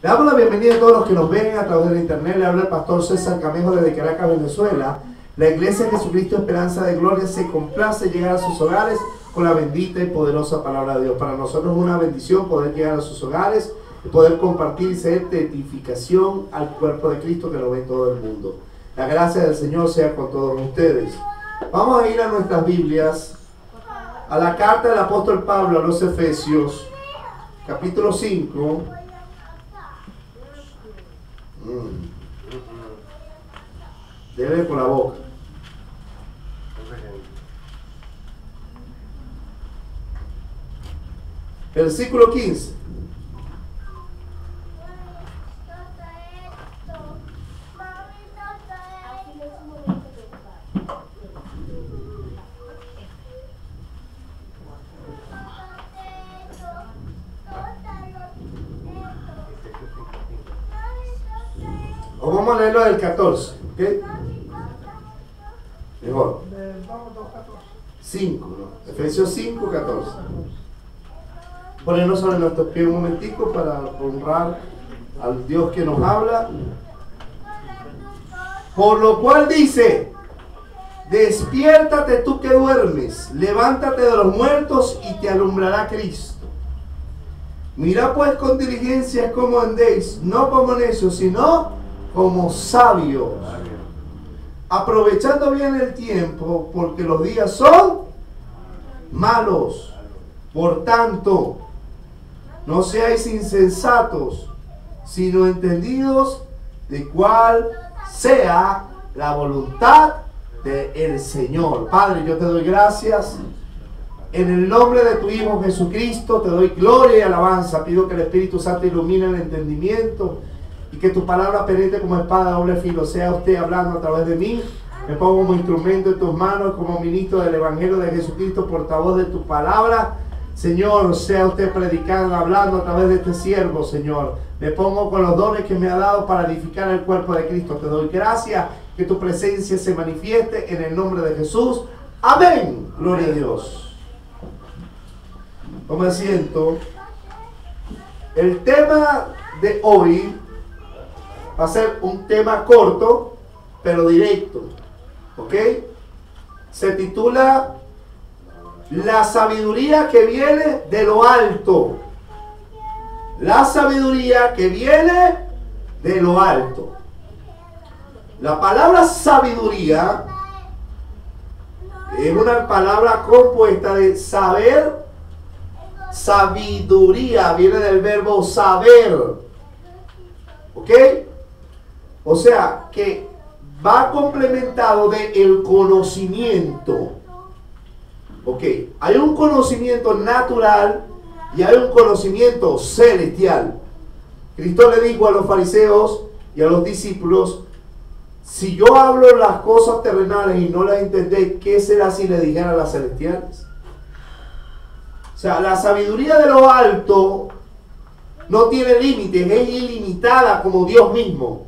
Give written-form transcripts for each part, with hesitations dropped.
Le damos la bienvenida a todos los que nos ven a través de la internet. Le habla el pastor César Camejo desde Caracas, Venezuela. La Iglesia Jesucristo Esperanza de Gloria se complace llegar a sus hogares con la bendita y poderosa palabra de Dios. Para nosotros es una bendición poder llegar a sus hogares y poder compartir y ser testificación al cuerpo de Cristo que lo ve en todo el mundo. La gracia del Señor sea con todos ustedes. Vamos a ir a nuestras Biblias, a la carta del apóstol Pablo a los Efesios, capítulo 5. Debe por la boca. Versículo 15. O vamos a leerlo del 14, ¿ok? Mejor. 5, ¿no? Efesios 5, 14. Ponernos sobre nuestros pies un momentico para honrar al Dios que nos habla. Por lo cual dice: despiértate tú que duermes, levántate de los muertos y te alumbrará Cristo. Mira pues con diligencia cómo andéis, no como necios, sino como sabios, aprovechando bien el tiempo, porque los días son malos. Por tanto, no seáis insensatos, sino entendidos de cuál sea la voluntad del Señor. Padre, yo te doy gracias. En el nombre de tu Hijo Jesucristo te doy gloria y alabanza. Pido que el Espíritu Santo ilumine el entendimiento y que tu palabra penetre como espada de doble filo. Sea usted hablando a través de mí. Me pongo como instrumento en tus manos, como ministro del Evangelio de Jesucristo, portavoz de tu palabra. Señor, sea usted predicando, hablando a través de este siervo, Señor. Me pongo con los dones que me ha dado para edificar el cuerpo de Cristo. Te doy gracias, que tu presencia se manifieste en el nombre de Jesús. Amén. Gloria a Dios. Toma asiento. El tema de hoy va a ser un tema corto, pero directo. ¿Ok? Se titula La sabiduría que viene de lo alto. La sabiduría que viene de lo alto. La palabra sabiduría es una palabra compuesta de saber. Sabiduría viene del verbo saber. ¿Ok? O sea, que va complementado de el conocimiento. Ok, hay un conocimiento natural y hay un conocimiento celestial. Cristo le dijo a los fariseos y a los discípulos: si yo hablo las cosas terrenales y no las entendéis, ¿qué será si le dijera las celestiales? O sea, la sabiduría de lo alto no tiene límites, es ilimitada como Dios mismo.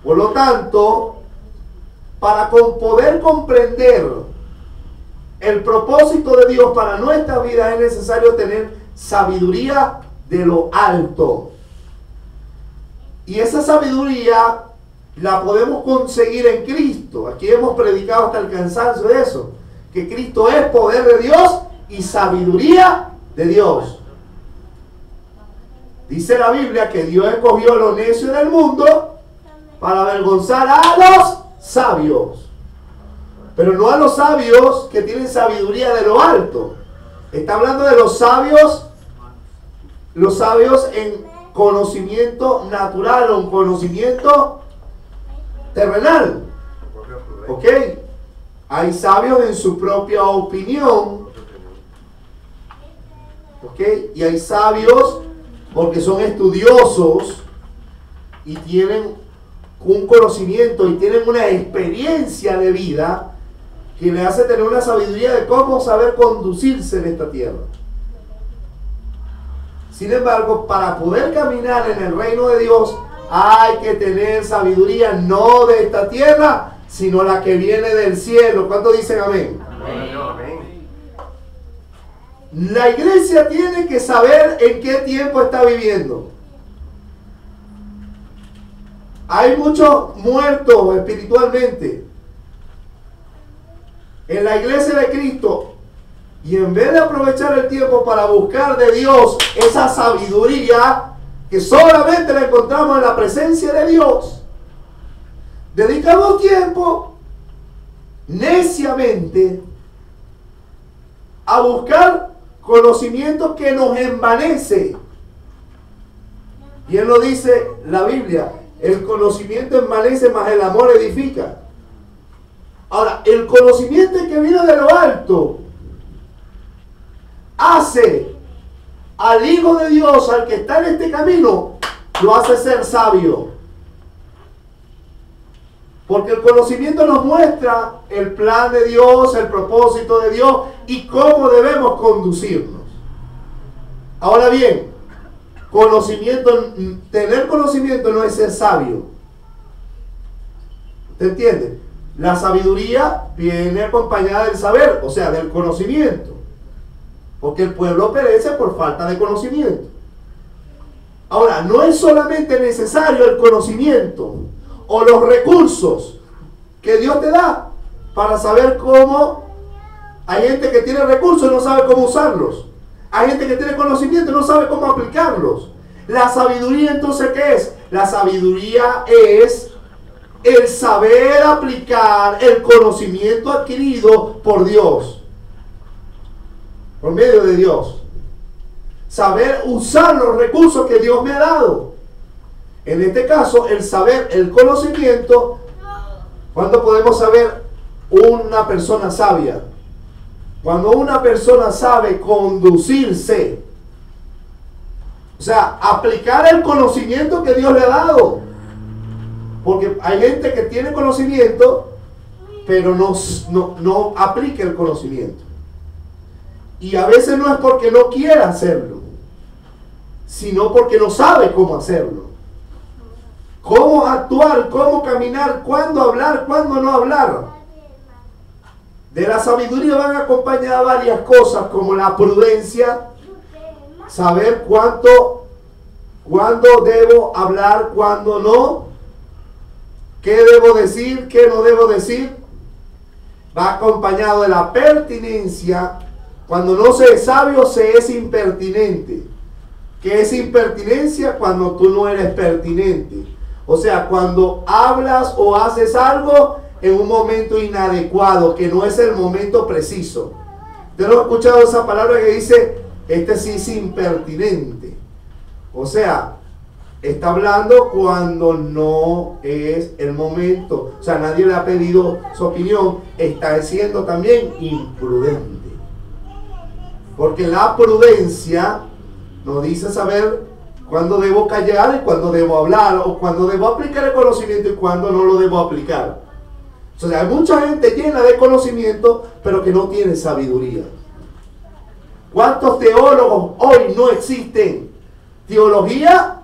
Por lo tanto, para poder comprender el propósito de Dios para nuestra vida es necesario tener sabiduría de lo alto. Y esa sabiduría la podemos conseguir en Cristo. Aquí hemos predicado hasta el cansancio de eso, que Cristo es poder de Dios y sabiduría de Dios. Dice la Biblia que Dios escogió lo necio del mundo para avergonzar a los sabios. Pero no a los sabios que tienen sabiduría de lo alto. Está hablando de los sabios en conocimiento natural o en conocimiento terrenal. ¿Ok? Hay sabios en su propia opinión. ¿Ok? Y hay sabios porque son estudiosos y tienen un conocimiento y tienen una experiencia de vida que le hace tener una sabiduría de cómo saber conducirse en esta tierra. Sin embargo, para poder caminar en el reino de Dios hay que tener sabiduría no de esta tierra, sino la que viene del cielo. ¿Cuántos dicen amén? Amén. La iglesia tiene que saber en qué tiempo está viviendo. Hay muchos muertos espiritualmente en la iglesia de Cristo, y en vez de aprovechar el tiempo para buscar de Dios esa sabiduría que solamente la encontramos en la presencia de Dios, dedicamos tiempo neciamente a buscar conocimiento que nos envanece. Bien lo dice la Biblia, el conocimiento envanece, mas el amor edifica. Ahora, el conocimiento que viene de lo alto hace al Hijo de Dios, al que está en este camino, lo hace ser sabio. Porque el conocimiento nos muestra el plan de Dios, el propósito de Dios y cómo debemos conducirnos. Ahora bien, tener conocimiento no es ser sabio. ¿Te entiende? La sabiduría viene acompañada del saber, o sea, del conocimiento. Porque el pueblo perece por falta de conocimiento. Ahora, no es solamente necesario el conocimiento o los recursos que Dios te da para saber cómo. Hay gente que tiene recursos y no sabe cómo usarlos. Hay gente que tiene conocimiento y no sabe cómo aplicarlos. La sabiduría, entonces, ¿qué es? La sabiduría es el saber aplicar el conocimiento adquirido por Dios, por medio de Dios. Saber usar los recursos que Dios me ha dado. En este caso, el saber, el conocimiento. ¿Cuándo podemos saber una persona sabia? Cuando una persona sabe conducirse. O sea, aplicar el conocimiento que Dios le ha dado. Porque hay gente que tiene conocimiento, pero no aplica el conocimiento. Y a veces no es porque no quiera hacerlo, sino porque no sabe cómo hacerlo. Cómo actuar, cómo caminar, cuándo hablar, cuándo no hablar. De la sabiduría van acompañadas varias cosas, como la prudencia, saber cuándo debo hablar, cuándo no, qué debo decir, qué no debo decir. Va acompañado de la pertinencia. Cuando no se es sabio, se es impertinente. ¿Qué es impertinencia? Cuando tú no eres pertinente. O sea, cuando hablas o haces algo en un momento inadecuado, que no es el momento preciso. ¿Usted no ha escuchado esa palabra que dice, este sí es impertinente? O sea, está hablando cuando no es el momento. O sea, nadie le ha pedido su opinión. Está siendo también imprudente. Porque la prudencia nos dice saber cuándo debo callar y cuándo debo hablar, o cuándo debo aplicar el conocimiento y cuándo no lo debo aplicar. O sea, hay mucha gente llena de conocimiento, pero que no tiene sabiduría. ¿Cuántos teólogos hoy no existen? ¿Teología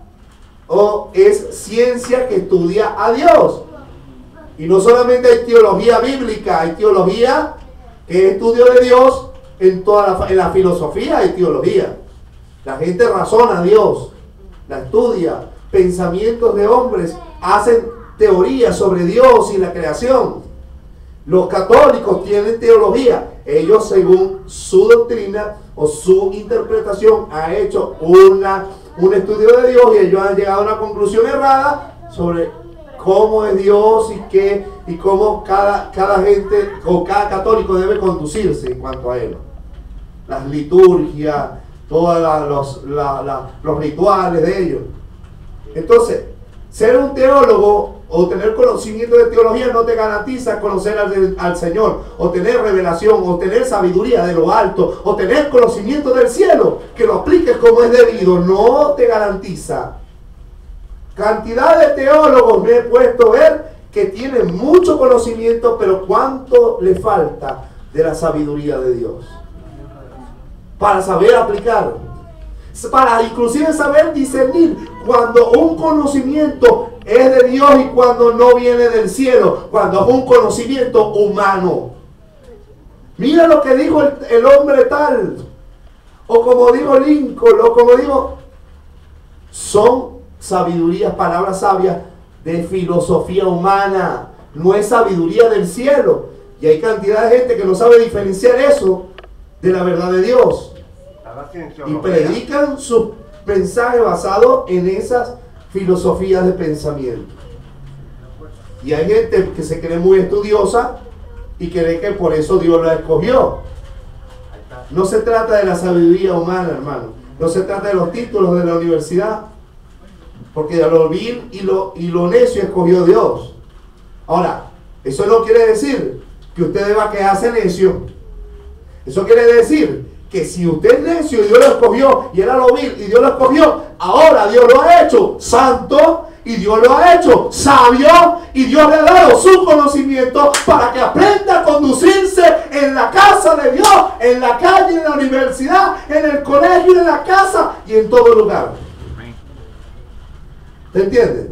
o es ciencia que estudia a Dios? Y no solamente hay teología bíblica, hay teología que es estudio de Dios. En la filosofía hay teología. La gente razona a Dios, la estudia, pensamientos de hombres, hacen teorías sobre Dios y la creación. Los católicos tienen teología. Ellos, según su doctrina o su interpretación, han hecho un estudio de Dios y ellos han llegado a una conclusión errada sobre cómo es Dios y cómo cada gente o cada católico debe conducirse en cuanto a él. Las liturgias, todos los rituales de ellos. Entonces, ser un teólogo o tener conocimiento de teología no te garantiza conocer al Señor, o tener revelación, o tener sabiduría de lo alto, o tener conocimiento del cielo, que lo apliques como es debido. No te garantiza. Cantidad de teólogos me he puesto a ver que tienen mucho conocimiento, pero cuánto le falta de la sabiduría de Dios para saber aplicar, para inclusive saber discernir cuando un conocimiento es de Dios y cuando no viene del cielo, cuando es un conocimiento humano. Mira lo que dijo el hombre tal, o como digo Lincoln, o como digo, son sabidurías, palabras sabias de filosofía humana, no es sabiduría del cielo. Y hay cantidad de gente que no sabe diferenciar eso de la verdad de Dios. Y predican sus mensajes basados en esas filosofías de pensamiento. Y hay gente que se cree muy estudiosa y cree que por eso Dios la escogió. No se trata de la sabiduría humana, hermano. No se trata de los títulos de la universidad. Porque a lo vil y lo necio escogió Dios. Ahora, eso no quiere decir que usted deba quedarse necio. Eso quiere decir que si usted es necio y Dios lo escogió y era lo vil y Dios lo escogió, ahora Dios lo ha hecho santo y Dios lo ha hecho sabio y Dios le ha dado su conocimiento para que aprenda a conducirse en la casa de Dios, en la calle, en la universidad, en el colegio, en la casa y en todo lugar. ¿Te entiendes?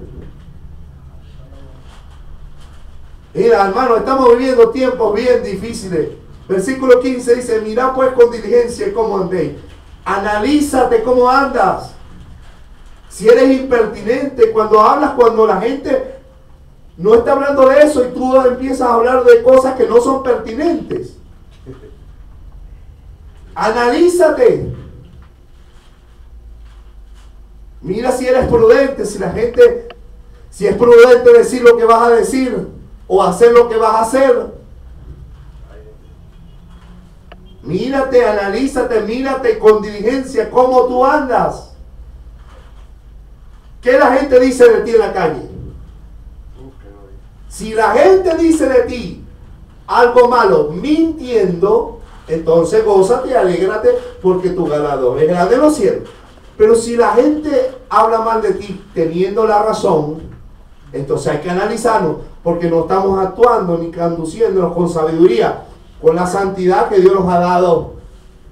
Mira, hermano, estamos viviendo tiempos bien difíciles. Versículo 15 dice: mira pues con diligencia cómo andéis. Analízate cómo andas. Si eres impertinente, cuando hablas, cuando la gente no está hablando de eso y tú empiezas a hablar de cosas que no son pertinentes. Analízate. Mira si eres prudente, si es prudente decir lo que vas a decir o hacer lo que vas a hacer. Mírate, analízate, mírate con diligencia cómo tú andas. ¿Qué la gente dice de ti en la calle? Si la gente dice de ti algo malo mintiendo, entonces gózate y alégrate porque tu galardón es grande en los cielos. Pero si la gente habla mal de ti teniendo la razón, entonces hay que analizarnos porque no estamos actuando ni conduciéndonos con sabiduría, con la santidad que Dios nos ha dado,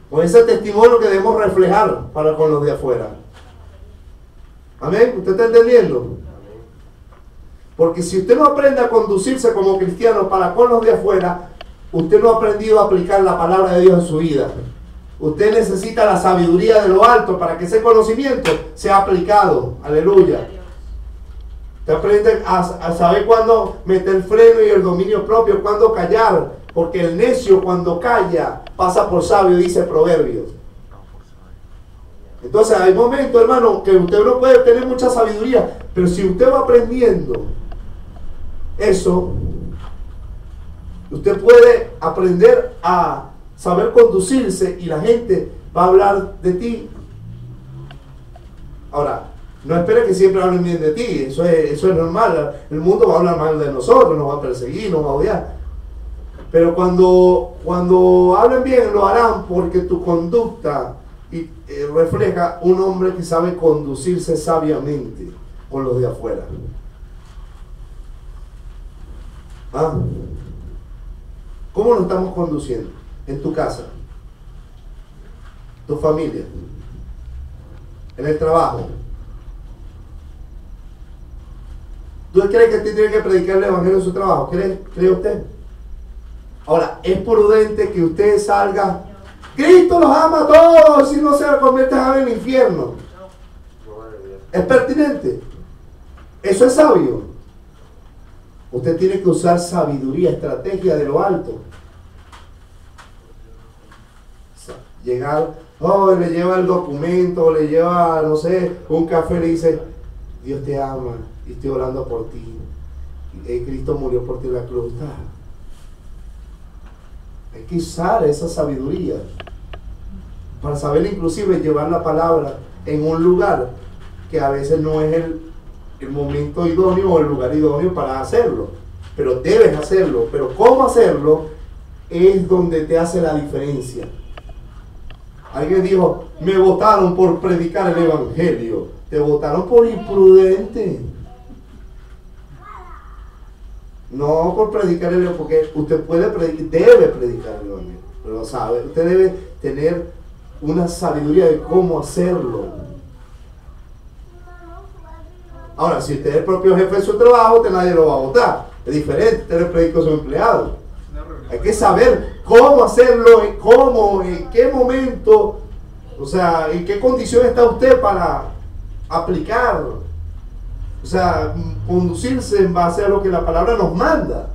con ese testimonio que debemos reflejar para con los de afuera. Amén. ¿Usted está entendiendo? Porque si usted no aprende a conducirse como cristiano para con los de afuera, usted no ha aprendido a aplicar la palabra de Dios en su vida. Usted necesita la sabiduría de lo alto para que ese conocimiento sea aplicado. Aleluya. Usted aprende a saber cuándo meter el freno y el dominio propio, cuándo callar. Porque el necio cuando calla pasa por sabio, dice Proverbios. Entonces hay momentos, hermano, que usted no puede tener mucha sabiduría, pero si usted va aprendiendo eso, usted puede aprender a saber conducirse y la gente va a hablar de ti. Ahora, no espere que siempre hablen bien de ti, eso es normal. El mundo va a hablar mal de nosotros, nos va a perseguir, nos va a odiar. Pero cuando hablen bien lo harán porque tu conducta refleja un hombre que sabe conducirse sabiamente con los de afuera. ¿Ah? ¿Cómo nos estamos conduciendo? En tu casa, tu familia, en el trabajo. ¿Tú crees que usted tiene que predicar el evangelio en su trabajo? ¿Cree usted? Ahora, es prudente que usted salga. Cristo los ama a todos y no se convierten en el infierno. ¿Es pertinente? ¿Eso es sabio? Usted tiene que usar sabiduría, estrategia de lo alto. Llegar, le lleva el documento, le lleva, no sé, un café, le dice: Dios te ama y estoy orando por ti. Cristo murió por ti en la cruz. Hay que usar esa sabiduría para saber inclusive llevar la palabra en un lugar que a veces no es el momento idóneo o el lugar idóneo para hacerlo, pero debes hacerlo. Pero cómo hacerlo es donde te hace la diferencia. Alguien dijo: me votaron por predicar el evangelio. Te votaron por imprudente, no por predicar el evangelio, porque usted debe predicar el evangelio, pero sabe, usted debe tener una sabiduría de cómo hacerlo. Ahora, si usted es el propio jefe de su trabajo, usted nadie lo va a votar. Es diferente, usted le predica a su empleado. Hay que saber cómo hacerlo, en qué momento, o sea, en qué condición está usted para aplicarlo. O sea, conducirse en base a lo que la palabra nos manda.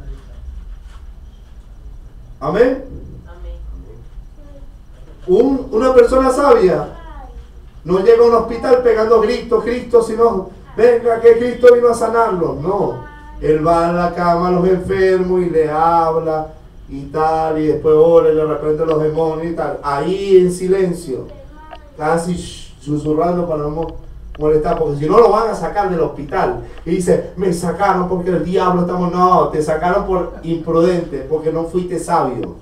Amén. Una persona sabia no llega a un hospital pegando gritos, Cristo, sino, venga que Cristo vino a sanarlo. No, él va a la cama a los enfermos y le habla y tal, y después ora y le reprende los demonios y tal. Ahí en silencio, casi susurrando para no molestar, porque si no lo van a sacar del hospital. Y dice, me sacaron porque el diablo estamos... No, te sacaron por imprudente, porque no fuiste sabio.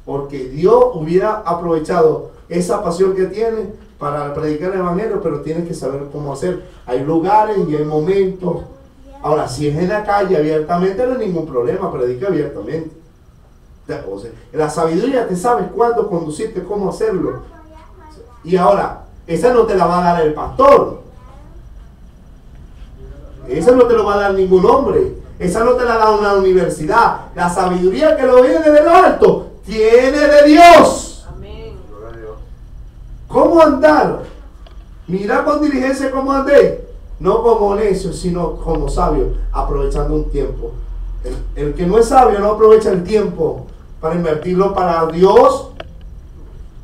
Porque Dios hubiera aprovechado esa pasión que tiene para predicar el evangelio, pero tienes que saber cómo hacer. Hay lugares y hay momentos. Ahora, si es en la calle abiertamente, no hay ningún problema, predica abiertamente. O sea, la sabiduría, te sabes cuándo conducirte, cómo hacerlo. Y ahora, esa no te la va a dar el pastor. Esa no te lo va a dar ningún hombre. Esa no te la da una universidad. La sabiduría que lo viene de lo alto viene de Dios. Amén. ¿Cómo andar? Mira con diligencia cómo andé. No como necio, sino como sabio, aprovechando un tiempo. El que no es sabio no aprovecha el tiempo para invertirlo para Dios,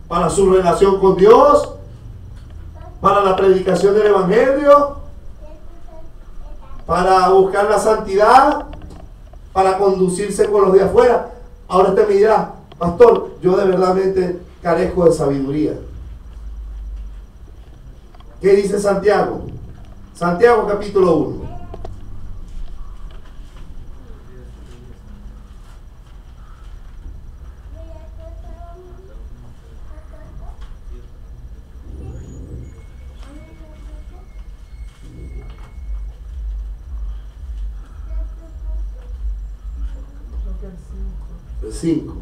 para su relación con Dios, para la predicación del evangelio, para buscar la santidad, para conducirse con los de afuera. Ahora usted me dirá, pastor, yo de verdad carezco de sabiduría. ¿Qué dice Santiago? Santiago capítulo 1. El 5.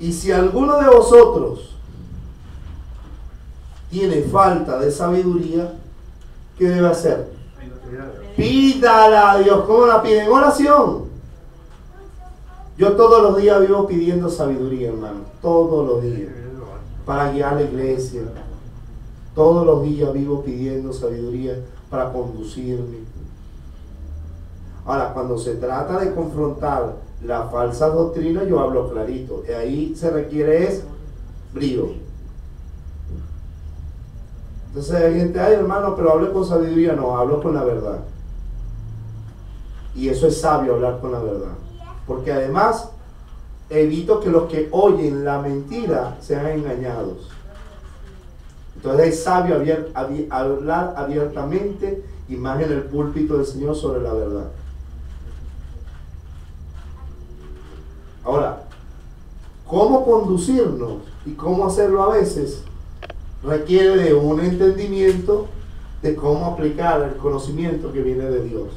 Y si alguno de vosotros tiene falta de sabiduría, ¿qué debe hacer? Pídala a Dios. ¿Cómo la pide? En oración. Yo todos los días vivo pidiendo sabiduría, hermano. Todos los días. Para guiar la iglesia. Todos los días vivo pidiendo sabiduría para conducirme. Ahora, cuando se trata de confrontar la falsa doctrina, yo hablo clarito. Y ahí se requiere es brío. Entonces hay gente, ay hermano, pero hable con sabiduría. No, hablo con la verdad. Y eso es sabio, hablar con la verdad. Porque además evito que los que oyen la mentira sean engañados. Entonces es sabio hablar abiertamente y más en el púlpito del Señor sobre la verdad. Ahora, cómo conducirnos y cómo hacerlo a veces requiere de un entendimiento de cómo aplicar el conocimiento que viene de Dios.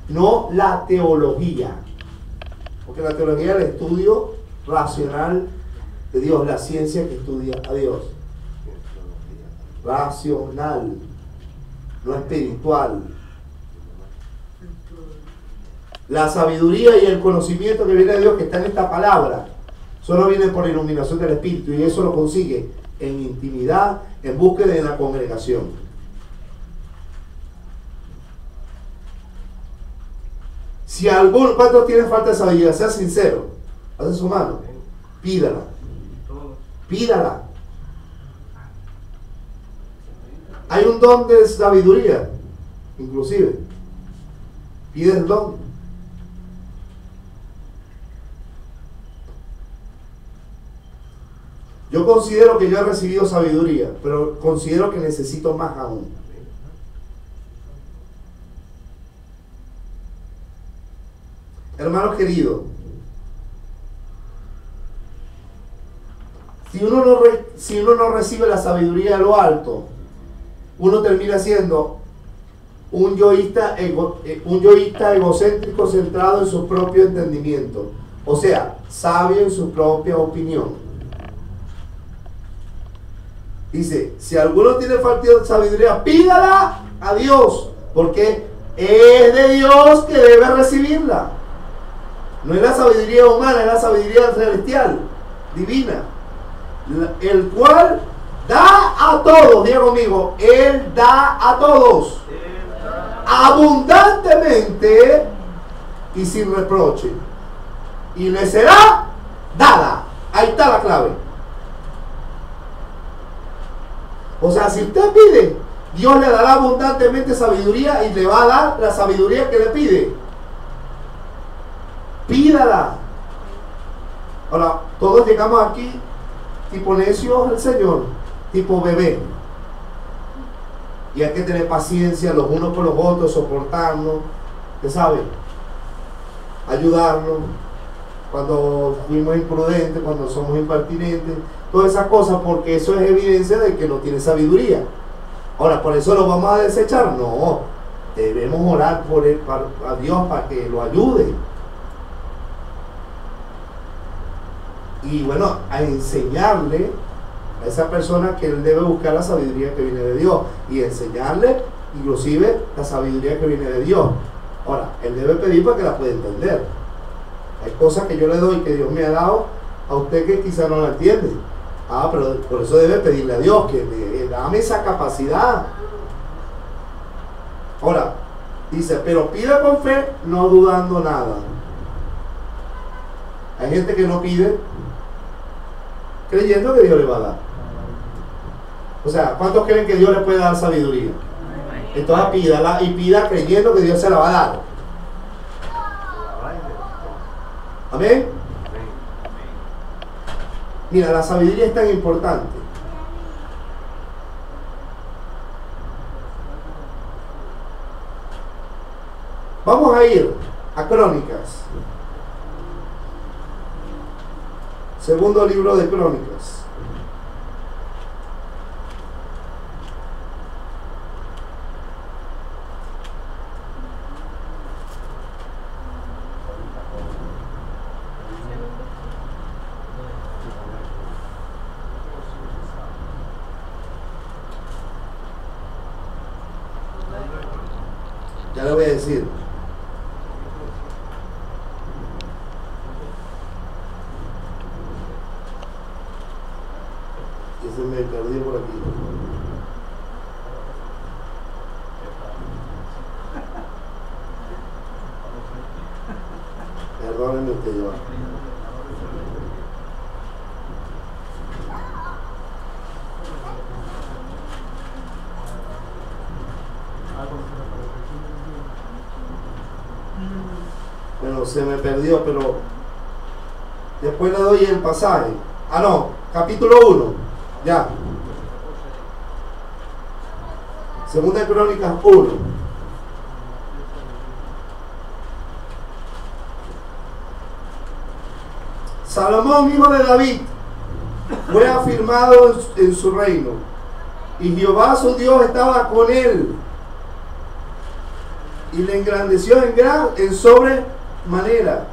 No la teología, porque la teología es el estudio racional de Dios, la ciencia que estudia a Dios. Racional, no espiritual. La sabiduría y el conocimiento que viene de Dios, que está en esta palabra, solo viene por iluminación del Espíritu, y eso lo consigue en intimidad, en búsqueda de la congregación. Si alguno, ¿cuántos tienen falta de sabiduría? Sea sincero, hace su mano, pídala, pídala. Hay un don de sabiduría, inclusive. Pide el don. Yo considero que yo he recibido sabiduría, pero considero que necesito más aún. Hermanos queridos, si uno no recibe la sabiduría de lo alto, uno termina siendo un yoísta egocéntrico centrado en su propio entendimiento. O sea, sabio en su propia opinión. Dice, si alguno tiene falta de sabiduría, pídala a Dios, porque es de Dios que debe recibirla. No es la sabiduría humana, es la sabiduría celestial, divina. El cual da a todos, diga conmigo, Él da a todos, abundantemente y sin reproche. Y le será dada. Ahí está la clave. O sea, si usted pide, Dios le dará abundantemente sabiduría y le va a dar la sabiduría que le pide. Pídala. Ahora, todos llegamos aquí tipo necios al Señor, tipo bebé. Y hay que tener paciencia los unos con los otros, soportarnos, ¿usted sabe? Ayudarnos cuando fuimos imprudentes, cuando somos impertinentes, todas esas cosas, porque eso es evidencia de que no tiene sabiduría. Ahora, ¿por eso lo vamos a desechar? No, debemos orar por él, a Dios para que lo ayude. Y bueno, a enseñarle a esa persona que él debe buscar la sabiduría que viene de Dios, y enseñarle inclusive la sabiduría que viene de Dios. Ahora, él debe pedir para que la pueda entender. Hay cosas que yo le doy, que Dios me ha dado a usted, que quizá no la entiende. Pero por eso debe pedirle a Dios que dame esa capacidad. Ahora, dice, pero pida con fe, no dudando nada. Hay gente que no pide creyendo que Dios le va a dar. O sea, ¿cuántos creen que Dios le puede dar sabiduría? Entonces pídala, y pida creyendo que Dios se la va a dar. Amén. Mira, la sabiduría es tan importante. Vamos a ir a Crónicas. Segundo libro de Crónicas. Ya le voy a decir. Que se me perdió por aquí. Perdónenme usted, yo. Bueno, se me perdió, pero después le doy el pasaje. No, capítulo 1, ya. Segunda de Crónicas 1. Salomón, hijo de David, fue afirmado en su reino, y Jehová su Dios estaba con él, y le engrandeció en sobremanera.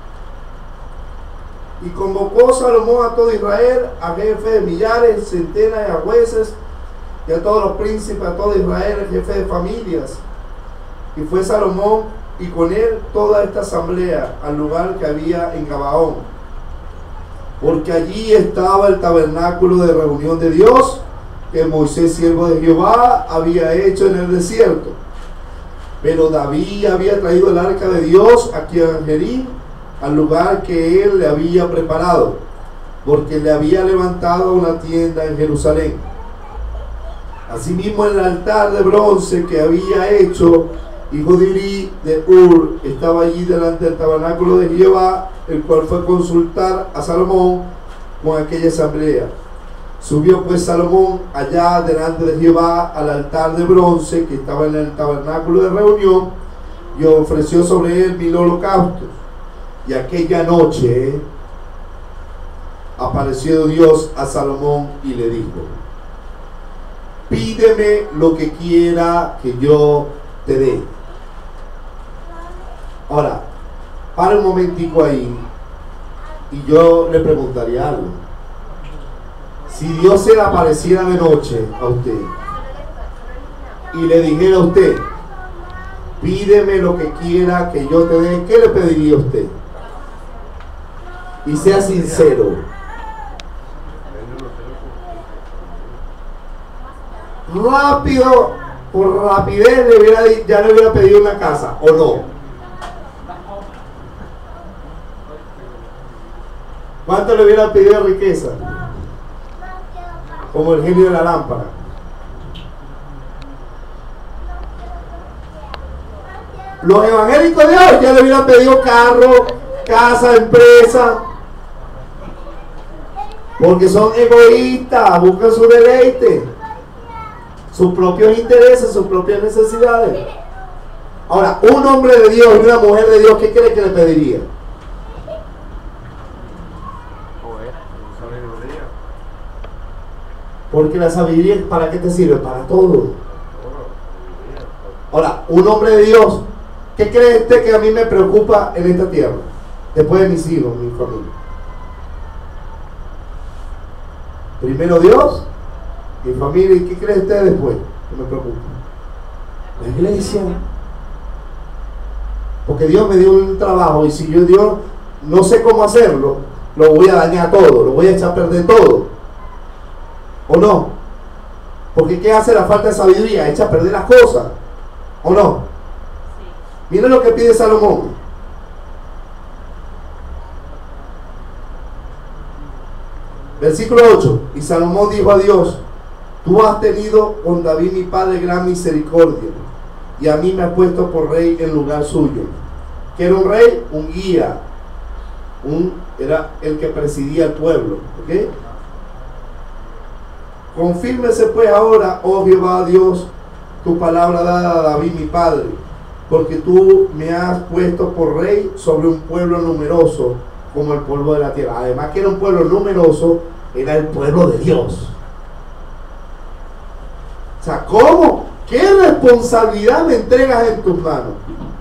Y convocó Salomón a todo Israel, a jefes de millares, centenas, a jueces, y a todos los príncipes, a todo Israel, jefes de familias. Y fue Salomón y con él toda esta asamblea al lugar que había en Gabaón, porque allí estaba el tabernáculo de reunión de Dios, que Moisés, siervo de Jehová, había hecho en el desierto. Pero David había traído el arca de Dios aquí a Jerí, al lugar que él le había preparado, porque le había levantado una tienda en Jerusalén. Asimismo, el altar de bronce que había hecho hijo de Uri de Ur estaba allí delante del tabernáculo de Jehová, el cual fue a consultar a Salomón con aquella asamblea. Subió pues Salomón allá delante de Jehová al altar de bronce que estaba en el tabernáculo de reunión, y ofreció sobre él 1000 holocaustos. Y aquella noche apareció Dios a Salomón y le dijo: pídeme lo que quiera que yo te dé. Ahora, para un momentico ahí, y yo le preguntaría algo. Si Dios se le apareciera de noche a usted y le dijera a usted: pídeme lo que quiera que yo te dé, ¿qué le pediría a usted? y sea sincero. Rápido, por rapidez ya le hubiera pedido una casa, ¿o no? ¿Cuánto le hubiera pedido riqueza? Como el genio de la lámpara. Los evangélicos de hoy ya le hubieran pedido carro, casa, empresa, porque son egoístas, buscan su deleite, sus propios intereses, sus propias necesidades. Ahora, un hombre de Dios y una mujer de Dios, ¿qué cree que le pediría? Porque la sabiduría, ¿para qué te sirve? Para todo. Ahora, un hombre de Dios, ¿qué cree usted que a mí me preocupa en esta tierra? Después de mis hijos, mi familia. Primero Dios, mi familia, ¿y qué cree usted después? Que me preocupa. La iglesia. Porque Dios me dio un trabajo y si Dios no sé cómo hacerlo, lo voy a dañar todo, lo voy a echar a perder todo. ¿O no? Porque ¿qué hace la falta de sabiduría? Echa a perder las cosas. ¿O no? Sí. Miren lo que pide Salomón. Versículo 8. Y Salomón dijo a Dios: tú has tenido con David mi padre gran misericordia, y a mí me has puesto por rey en lugar suyo. ¿Qué era un rey? Un guía. Era el que presidía el pueblo. ¿Ok? Confírmese pues ahora, oh Jehová Dios, tu palabra dada a David mi padre, porque tú me has puesto por rey sobre un pueblo numeroso como el polvo de la tierra. Además que era un pueblo numeroso, era el pueblo de Dios. O sea, ¿cómo? ¿Qué responsabilidad me entregas en tus manos?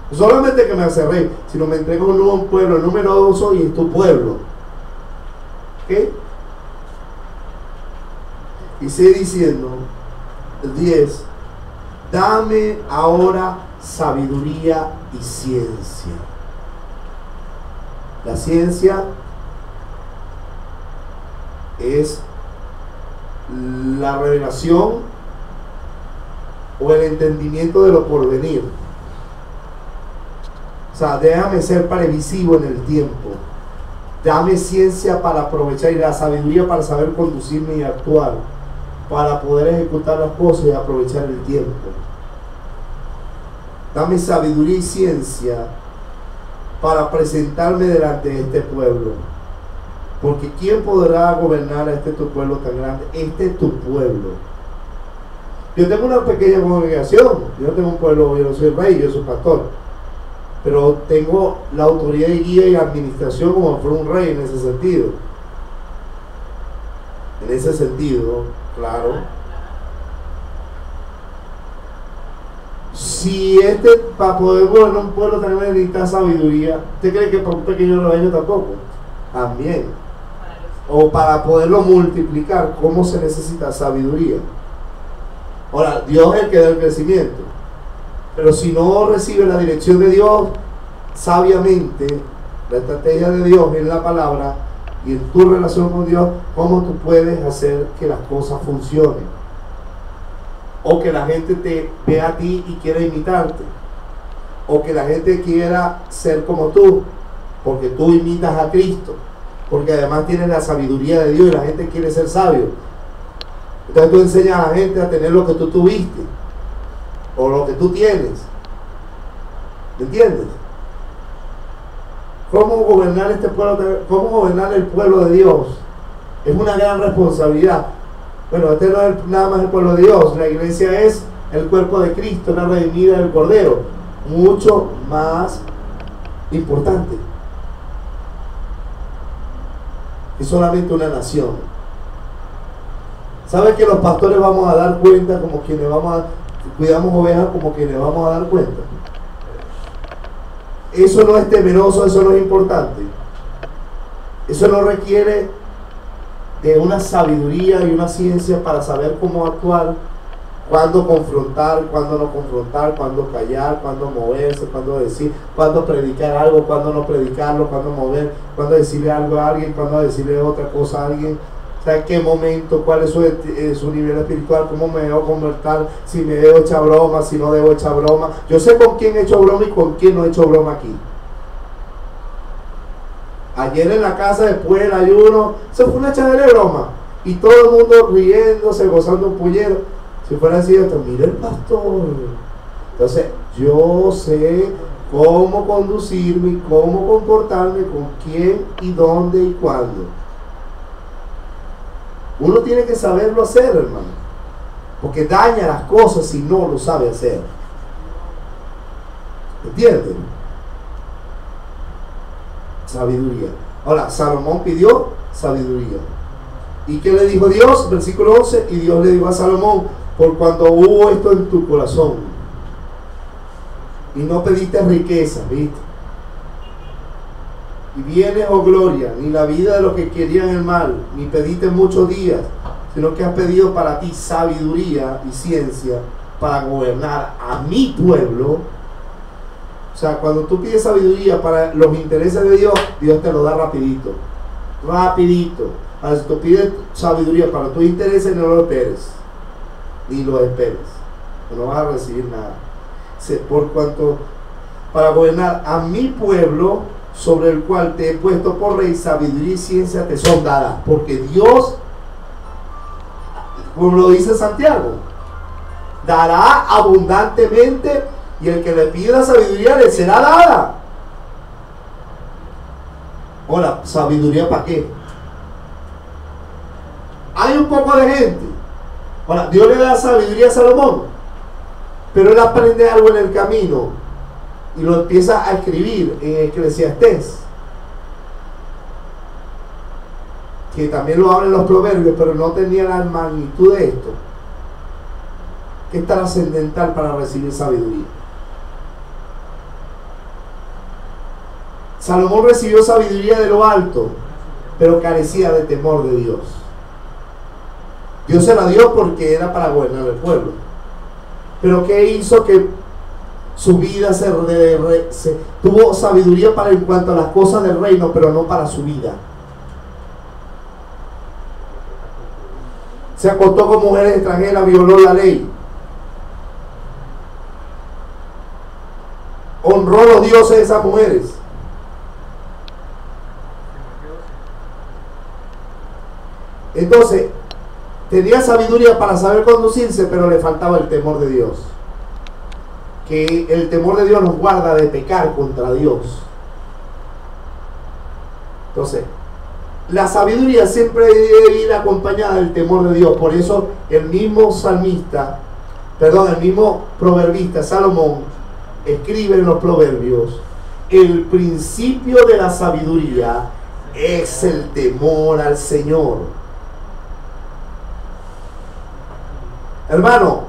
No solamente que me hace rey, sino me entregas un pueblo numeroso y es tu pueblo. ¿Ok? Y sigue diciendo, el 10, dame ahora sabiduría y ciencia. La ciencia es la revelación o el entendimiento de lo por venir. O sea, déjame ser previsivo en el tiempo. Dame ciencia para aprovechar y la sabiduría para saber conducirme y actuar, para poder ejecutar las cosas y aprovechar el tiempo. Dame sabiduría y ciencia para presentarme delante de este pueblo. Porque ¿quién podrá gobernar a este tu pueblo tan grande? Este es tu pueblo. Yo tengo una pequeña congregación. Yo no tengo un pueblo, yo no soy rey, yo soy pastor. Pero tengo la autoridad de guía y administración como fuera un rey en ese sentido. En ese sentido, claro. Si para poder gobernar un pueblo también necesita sabiduría, ¿usted cree que para un pequeño rebaño tampoco? También. O para poderlo multiplicar, ¿cómo se necesita sabiduría? Ahora, Dios es el que da el crecimiento. Pero si no recibe la dirección de Dios, sabiamente, la estrategia de Dios en la palabra y en tu relación con Dios, ¿cómo tú puedes hacer que las cosas funcionen? O que la gente te vea a ti y quiera imitarte. O que la gente quiera ser como tú, porque tú imitas a Cristo. Porque además tienes la sabiduría de Dios y la gente quiere ser sabio. Entonces tú enseñas a la gente a tener lo que tú tuviste o lo que tú tienes. ¿Me entiendes? ¿Cómo gobernar este pueblo? ¿Cómo gobernar el pueblo de Dios? Es una gran responsabilidad. Bueno, este no es nada más el pueblo de Dios. La iglesia es el cuerpo de Cristo, la redimida del Cordero. Mucho más importante que solamente una nación. ¿Sabe que los pastores vamos a dar cuenta como quienes cuidamos ovejas como quienes vamos a dar cuenta? Eso no es temeroso, eso no es importante. Eso no requiere de una sabiduría y una ciencia para saber cómo actuar Cuándo confrontar, cuándo no confrontar, cuándo callar, cuándo moverse, cuándo decir, cuándo predicar algo, cuándo no predicarlo, cuándo mover, cuándo decirle algo a alguien, cuándo decirle otra cosa a alguien. O sea, en qué momento, cuál es su nivel espiritual, cómo me debo convertir, si me debo echar broma, si no debo echar broma. Yo sé con quién he hecho broma y con quién no he hecho broma aquí. Ayer en la casa, después del ayuno, se fue una echadera de broma. Y todo el mundo riéndose, gozando un puñero. Si fuera así, esto, mira el pastor. Entonces, yo sé cómo conducirme y cómo comportarme, con quién y dónde y cuándo. Uno tiene que saberlo hacer, hermano, porque daña las cosas si no lo sabe hacer. ¿Entienden? Sabiduría. Ahora, Salomón pidió sabiduría. ¿Y qué le dijo Dios? Versículo 11. Y Dios le dijo a Salomón: por cuando hubo esto en tu corazón y no pediste riqueza, ¿viste? Y bienes o gloria, ni la vida de los que querían el mal, ni pediste muchos días, sino que has pedido para ti sabiduría y ciencia para gobernar a mi pueblo. O sea, cuando tú pides sabiduría para los intereses de Dios, Dios te lo da rapidito. Rapidito. Ahora, si tú pides sabiduría para tus intereses, no lo esperes. Ni lo esperes. No vas a recibir nada. Por cuanto, para gobernar a mi pueblo, sobre el cual te he puesto por rey, sabiduría y ciencia te son dadas. Porque Dios, como lo dice Santiago, dará abundantemente, y el que le pida sabiduría le será dada. Ahora, ¿sabiduría para qué? Hay un poco de gente. Ahora, Dios le da sabiduría a Salomón, pero él aprende algo en el camino y lo empieza a escribir en Eclesiastés, que también lo hablan los proverbios, pero no tenía la magnitud de esto, que es trascendental para recibir sabiduría. Salomón recibió sabiduría de lo alto, pero carecía de temor de Dios. Dios se la dio porque era para gobernar el pueblo. Pero ¿qué hizo? Que su vida tuvo sabiduría para en cuanto a las cosas del reino, pero no para su vida. Se acostó con mujeres extranjeras, violó la ley, honró a los dioses de esas mujeres. Entonces, tenía sabiduría para saber conducirse, pero le faltaba el temor de Dios. Que el temor de Dios nos guarda de pecar contra Dios. Entonces, la sabiduría siempre debe ir acompañada del temor de Dios. Por eso el mismo el mismo proverbista Salomón escribe en los proverbios: el principio de la sabiduría es el temor al Señor. Hermano,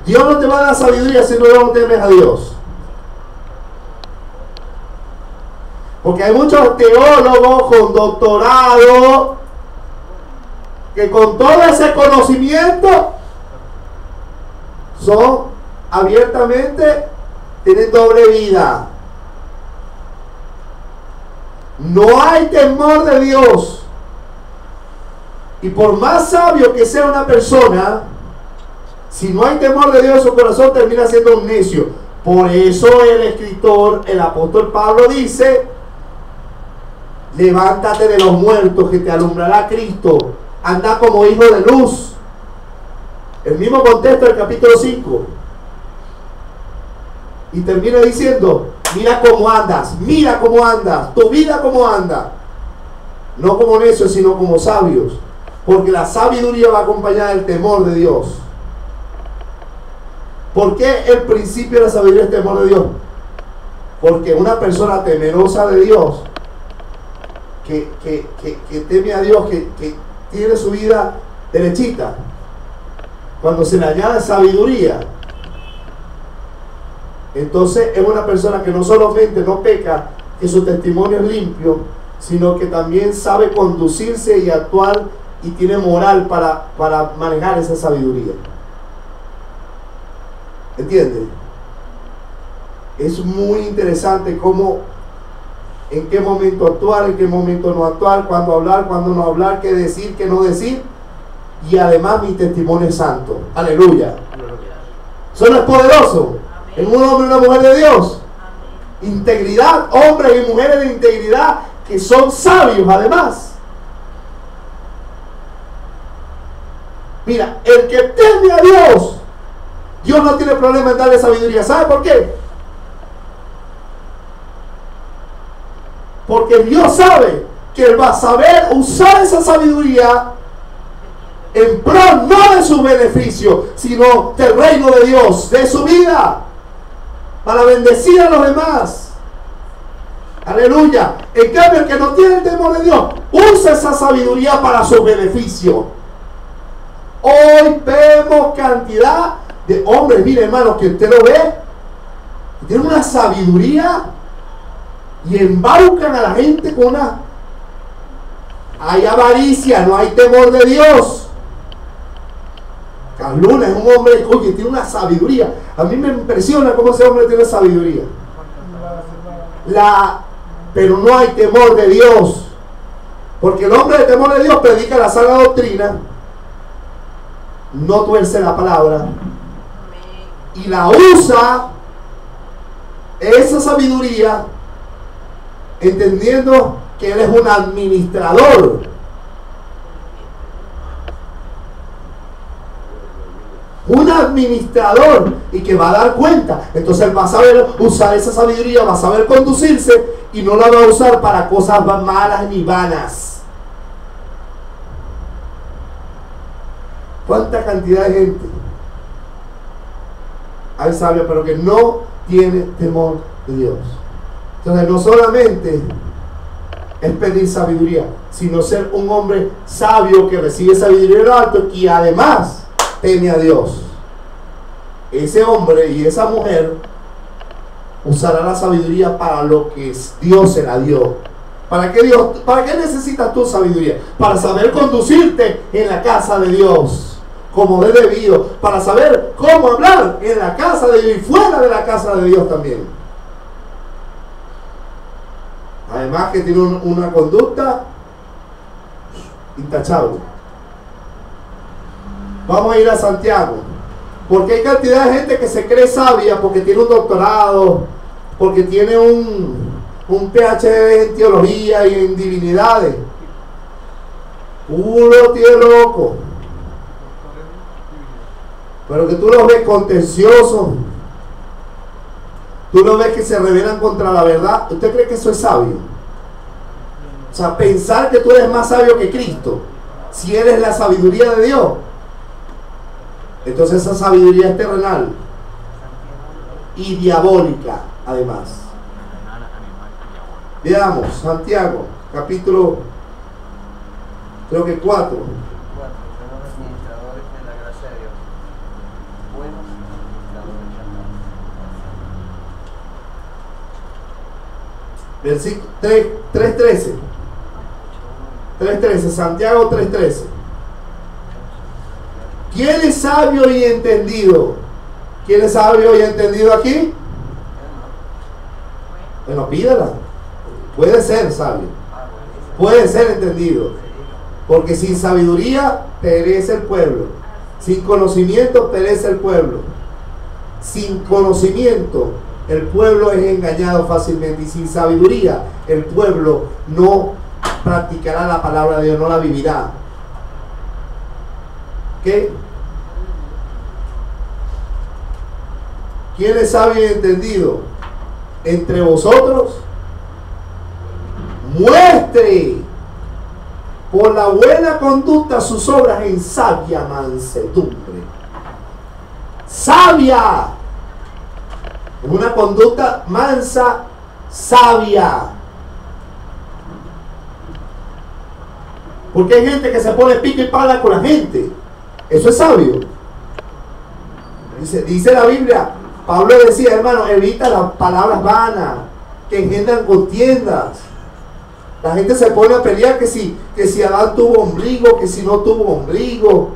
Dios no te va a dar sabiduría si no temes a Dios. Porque hay muchos teólogos con doctorado que con todo ese conocimiento son abiertamente, tienen doble vida. No hay temor de Dios. Y por más sabio que sea una persona, si no hay temor de Dios, su corazón termina siendo un necio. Por eso el escritor, el apóstol Pablo dice: levántate de los muertos, que te alumbrará Cristo. Anda como hijo de luz. El mismo contexto del capítulo 5. Y termina diciendo: mira cómo andas, tu vida cómo anda. No como necios, sino como sabios. Porque la sabiduría va acompañada del temor de Dios. ¿Por qué el principio de la sabiduría es el temor de Dios? Porque una persona temerosa de Dios, que teme a Dios, que tiene su vida derechita, cuando se le añade sabiduría, entonces es una persona que no solamente no peca, que su testimonio es limpio, sino que también sabe conducirse y actuar y tiene moral para manejar esa sabiduría. ¿Entiendes? Es muy interesante cómo, en qué momento actuar, en qué momento no actuar, cuándo hablar, cuándo no hablar, qué decir, qué no decir. Y además mi testimonio es santo. Aleluya. Eso no es poderoso en un hombre y una mujer de Dios. Integridad, hombres y mujeres de integridad que son sabios además. Mira, el que teme a Dios, Dios no tiene problema en darle sabiduría. ¿Sabe por qué? Porque Dios sabe que Él va a saber usar esa sabiduría en pro no de su beneficio, sino del reino de Dios, de su vida, para bendecir a los demás. Aleluya. En cambio, el que no tiene el temor de Dios, usa esa sabiduría para su beneficio. Hoy vemos cantidad de hombres, mire hermanos, que usted lo ve, que tienen una sabiduría y embaucan a la gente con una... Hay avaricia, no hay temor de Dios. Carl Luna es un hombre, oye, tiene una sabiduría. A mí me impresiona cómo ese hombre tiene sabiduría. Pero no hay temor de Dios. Porque el hombre de temor de Dios predica la sana doctrina, no tuerce la palabra y la usa, esa sabiduría, entendiendo que él es un administrador. Un administrador y que va a dar cuenta. Entonces él va a saber usar esa sabiduría, va a saber conducirse y no la va a usar para cosas malas ni vanas. ¿Cuánta cantidad de gente hay sabio pero que no tiene temor de Dios? Entonces no solamente es pedir sabiduría, sino ser un hombre sabio que recibe sabiduría de lo alto y además teme a Dios. Ese hombre y esa mujer usará la sabiduría para lo que Dios se la dio. ¿Para qué necesitas tu sabiduría? Para saber conducirte en la casa de Dios como de debido, para saber cómo hablar en la casa de Dios y fuera de la casa de Dios también. Además que tiene una conducta intachable. Vamos a ir a Santiago, porque hay cantidad de gente que se cree sabia porque tiene un doctorado, porque tiene un PhD en teología y en divinidades. Puro tío loco. Pero que tú los ves contenciosos, tú los ves que se rebelan contra la verdad. ¿Usted cree que eso es sabio? O sea, pensar que tú eres más sabio que Cristo, si eres la sabiduría de Dios, entonces esa sabiduría es terrenal y diabólica además. Veamos Santiago, capítulo, creo que 4. Versículo 3.13. 3.13, Santiago 3.13. ¿Quién es sabio y entendido? ¿Quién es sabio y entendido aquí? Bueno, pídala. Puede ser sabio, puede ser entendido, porque sin sabiduría perece el pueblo, sin conocimiento perece el pueblo. Sin conocimiento el pueblo es engañado fácilmente, y sin sabiduría el pueblo no practicará la palabra de Dios, no la vivirá. ¿Qué? ¿Quién es sabio y entendido? Entre vosotros muestre por la buena conducta sus obras en sabia mansedumbre. Sabia, una conducta mansa, sabia. Porque hay gente que se pone pico y pala con la gente. Eso es sabio. Dice la Biblia, Pablo decía, hermano, evita las palabras vanas que engendran contiendas. La gente se pone a pelear que si Adán tuvo ombligo, que si no tuvo ombligo.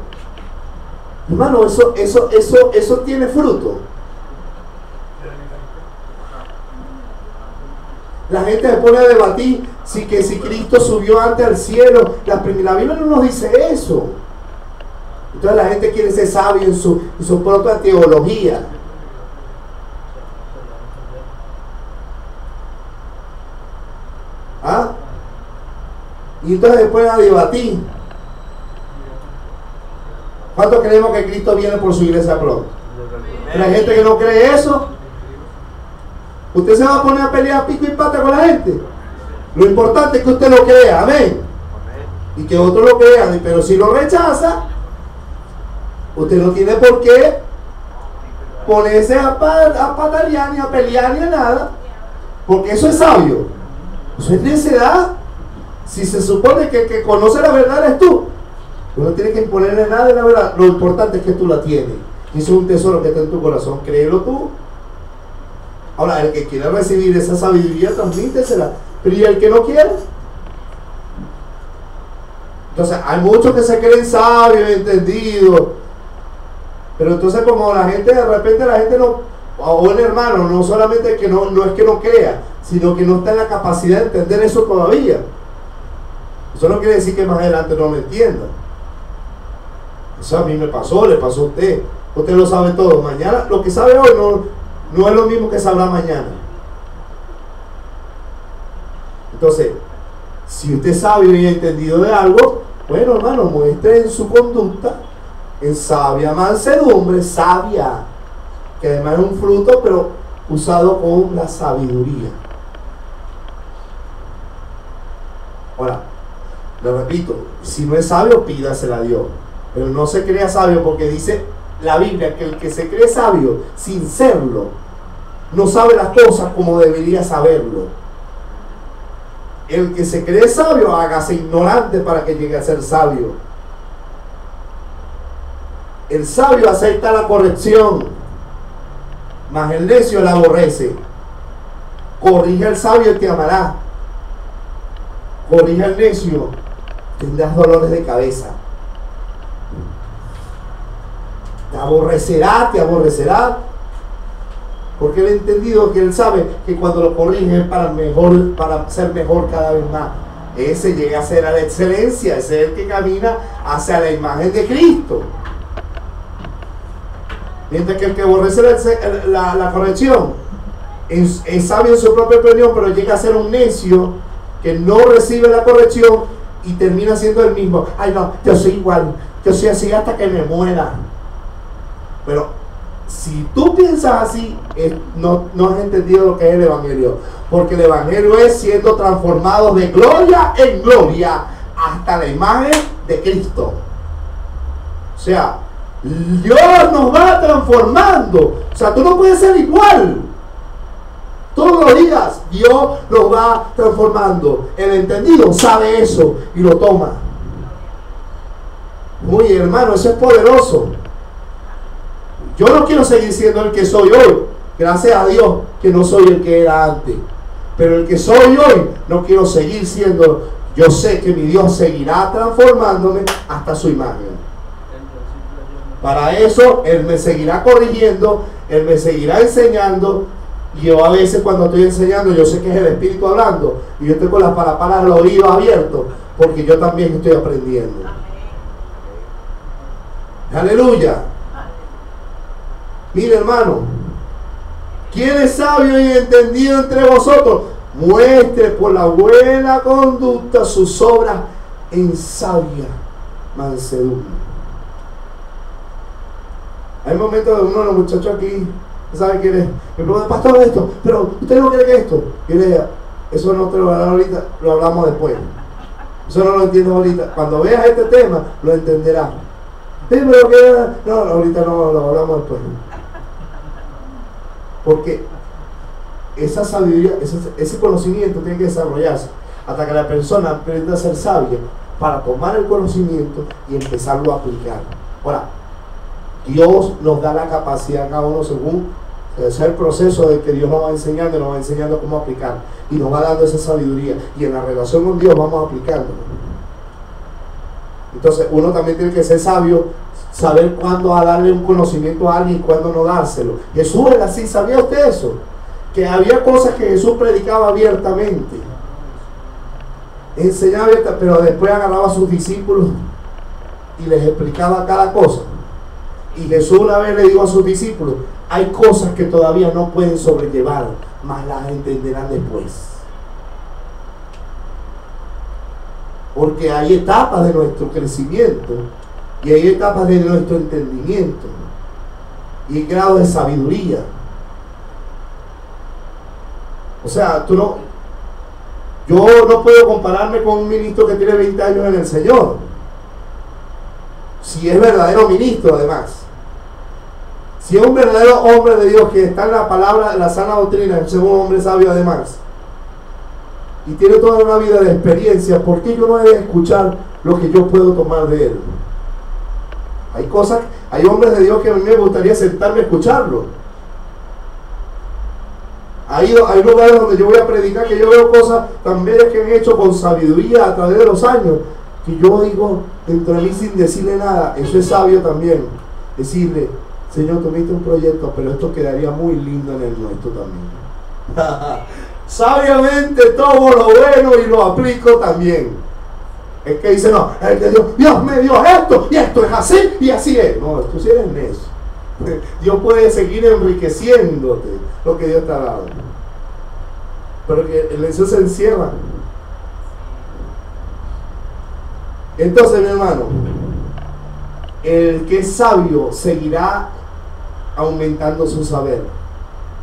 Hermano, eso tiene fruto. La gente se pone a debatir si Cristo subió antes al cielo. La Biblia no nos dice eso. Entonces la gente quiere ser sabio en su propia teología. ¿Ah? Y entonces después a debatir. ¿Cuántos creemos que Cristo viene por su iglesia pronto? Pero hay gente que no cree eso. Usted se va a poner a pelear pico y pata con la gente. Lo importante es que usted lo crea, amén. Y que otros lo crean, pero si lo rechaza, usted no tiene por qué ponerse a patalear ni a pelear ni a nada, porque eso es sabio. Eso es necedad. Si se supone que el que conoce la verdad eres tú, no tienes que imponerle nada de la verdad. Lo importante es que tú la tienes. Y eso es un tesoro que está en tu corazón. Créelo tú. Ahora, el que quiera recibir esa sabiduría, transmítesela. Pero ¿y el que no quiere? Entonces, hay muchos que se creen sabios, entendidos. Pero entonces, como la gente, de repente la gente no, o el hermano, no solamente que no es que no crea, sino que no está en la capacidad de entender eso todavía. Eso no quiere decir que más adelante no lo entienda. Eso a mí me pasó, le pasó a usted. Usted lo sabe todo. Mañana, lo que sabe hoy no es lo mismo que sabrá mañana. Entonces, si usted sabe y ha entendido de algo, bueno, hermano, muestre en su conducta, en sabia mansedumbre, sabia, que además es un fruto, pero usado con la sabiduría. Ahora, lo repito, si no es sabio, pídasela a Dios. Pero no se crea sabio, porque dice la Biblia que el que se cree sabio sin serlo, no sabe las cosas como debería saberlo. El que se cree sabio, hágase ignorante para que llegue a ser sabio. El sabio acepta la corrección, mas el necio la aborrece. Corrige al sabio y te amará. Corrige al necio, tendrás dolores de cabeza. Te aborrecerá, porque él ha entendido que él sabe que cuando lo corrige es para ser mejor cada vez más. Ese llega a ser a la excelencia, ese es el que camina hacia la imagen de Cristo. Mientras que el que aborrece la corrección es sabio en su propia opinión, pero llega a ser un necio que no recibe la corrección y termina siendo el mismo. Ay no, yo soy igual, yo soy así hasta que me muera. Pero si tú piensas así, no has entendido lo que es el Evangelio. Porque el Evangelio es siendo transformado de gloria en gloria hasta la imagen de Cristo. O sea, Dios nos va transformando. O sea, tú no puedes ser igual. Todos los días Dios nos va transformando. El entendido sabe eso y lo toma. Muy hermano, eso es poderoso. Yo no quiero seguir siendo el que soy hoy. Gracias a Dios que no soy el que era antes. Pero el que soy hoy no quiero seguir siendo. Yo sé que mi Dios seguirá transformándome hasta su imagen. Para eso Él me seguirá corrigiendo, Él me seguirá enseñando. Y yo a veces cuando estoy enseñando, yo sé que es el Espíritu hablando. Y yo estoy con las parapalas de los oídos abiertos, porque yo también estoy aprendiendo. Aleluya. Mire, hermano, ¿quién es sabio y entendido entre vosotros? Muestre por la buena conducta sus obras en sabia mansedumbre. Hay momentos de uno de los muchachos aquí, ¿sabe quién es? Me pregunta, pastor, esto, pero ¿usted no cree que esto? Y yo le digo, eso no te lo van a dar ahorita, lo hablamos después. Eso no lo entiendes ahorita. Cuando veas este tema, lo entenderás. Sí, pero que no, ahorita no lo hablamos después. Porque esa sabiduría, ese conocimiento tiene que desarrollarse hasta que la persona aprenda a ser sabia para tomar el conocimiento y empezarlo a aplicar. Ahora, Dios nos da la capacidad a cada uno según es el proceso de que Dios nos va enseñando cómo aplicar y nos va dando esa sabiduría y en la relación con Dios vamos aplicando. Entonces uno también tiene que ser sabio, saber cuándo a darle un conocimiento a alguien y cuándo no dárselo. Jesús era así, ¿sabía usted eso? que había cosas que Jesús predicaba abiertamente, enseñaba abiertamente, pero después agarraba a sus discípulos y les explicaba cada cosa. Y Jesús una vez le dijo a sus discípulos: hay cosas que todavía no pueden sobrellevar, mas las entenderán después. Porque hay etapas de nuestro crecimiento y hay etapas de nuestro entendimiento y hay grados de sabiduría. O sea, yo no puedo compararme con un ministro que tiene 20 años en el Señor, si es verdadero ministro además. Si es un verdadero hombre de Dios que está en la palabra, en la sana doctrina, es un hombre sabio además, y tiene toda una vida de experiencia, ¿por qué yo no he de escuchar lo que yo puedo tomar de él? Hay cosas, hay hombres de Dios que a mí me gustaría sentarme a escucharlo. Hay lugares donde yo voy a predicar que yo veo cosas tan bellas que han hecho con sabiduría a través de los años, que yo digo dentro de mí sin decirle nada, eso es sabio también. Decirle: Señor, tú me diste un proyecto, pero esto quedaría muy lindo en el nuestro también. Sabiamente tomo lo bueno y lo aplico también. Es que dice: no, el que Dios me dio esto, y esto es así, y así es. No, tú sí eres necio. Dios puede seguir enriqueciéndote lo que Dios te ha dado, pero que el necio se encierra. Entonces, mi hermano, el que es sabio seguirá aumentando su saber,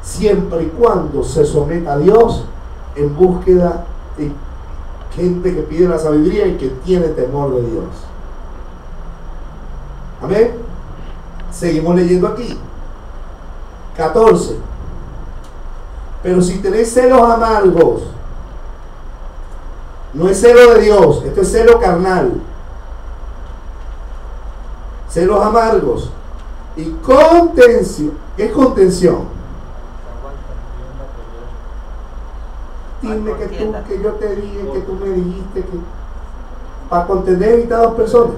siempre y cuando se someta a Dios en búsqueda de gente que pide la sabiduría y que tiene temor de Dios. Amén. Seguimos leyendo aquí. 14. Pero si tenéis celos amargos, no es celo de Dios, esto es celo carnal. Celos amargos y contención. ¿Qué es contención? Dime que yo te dije, que tú me dijiste, que para contender evita dos personas.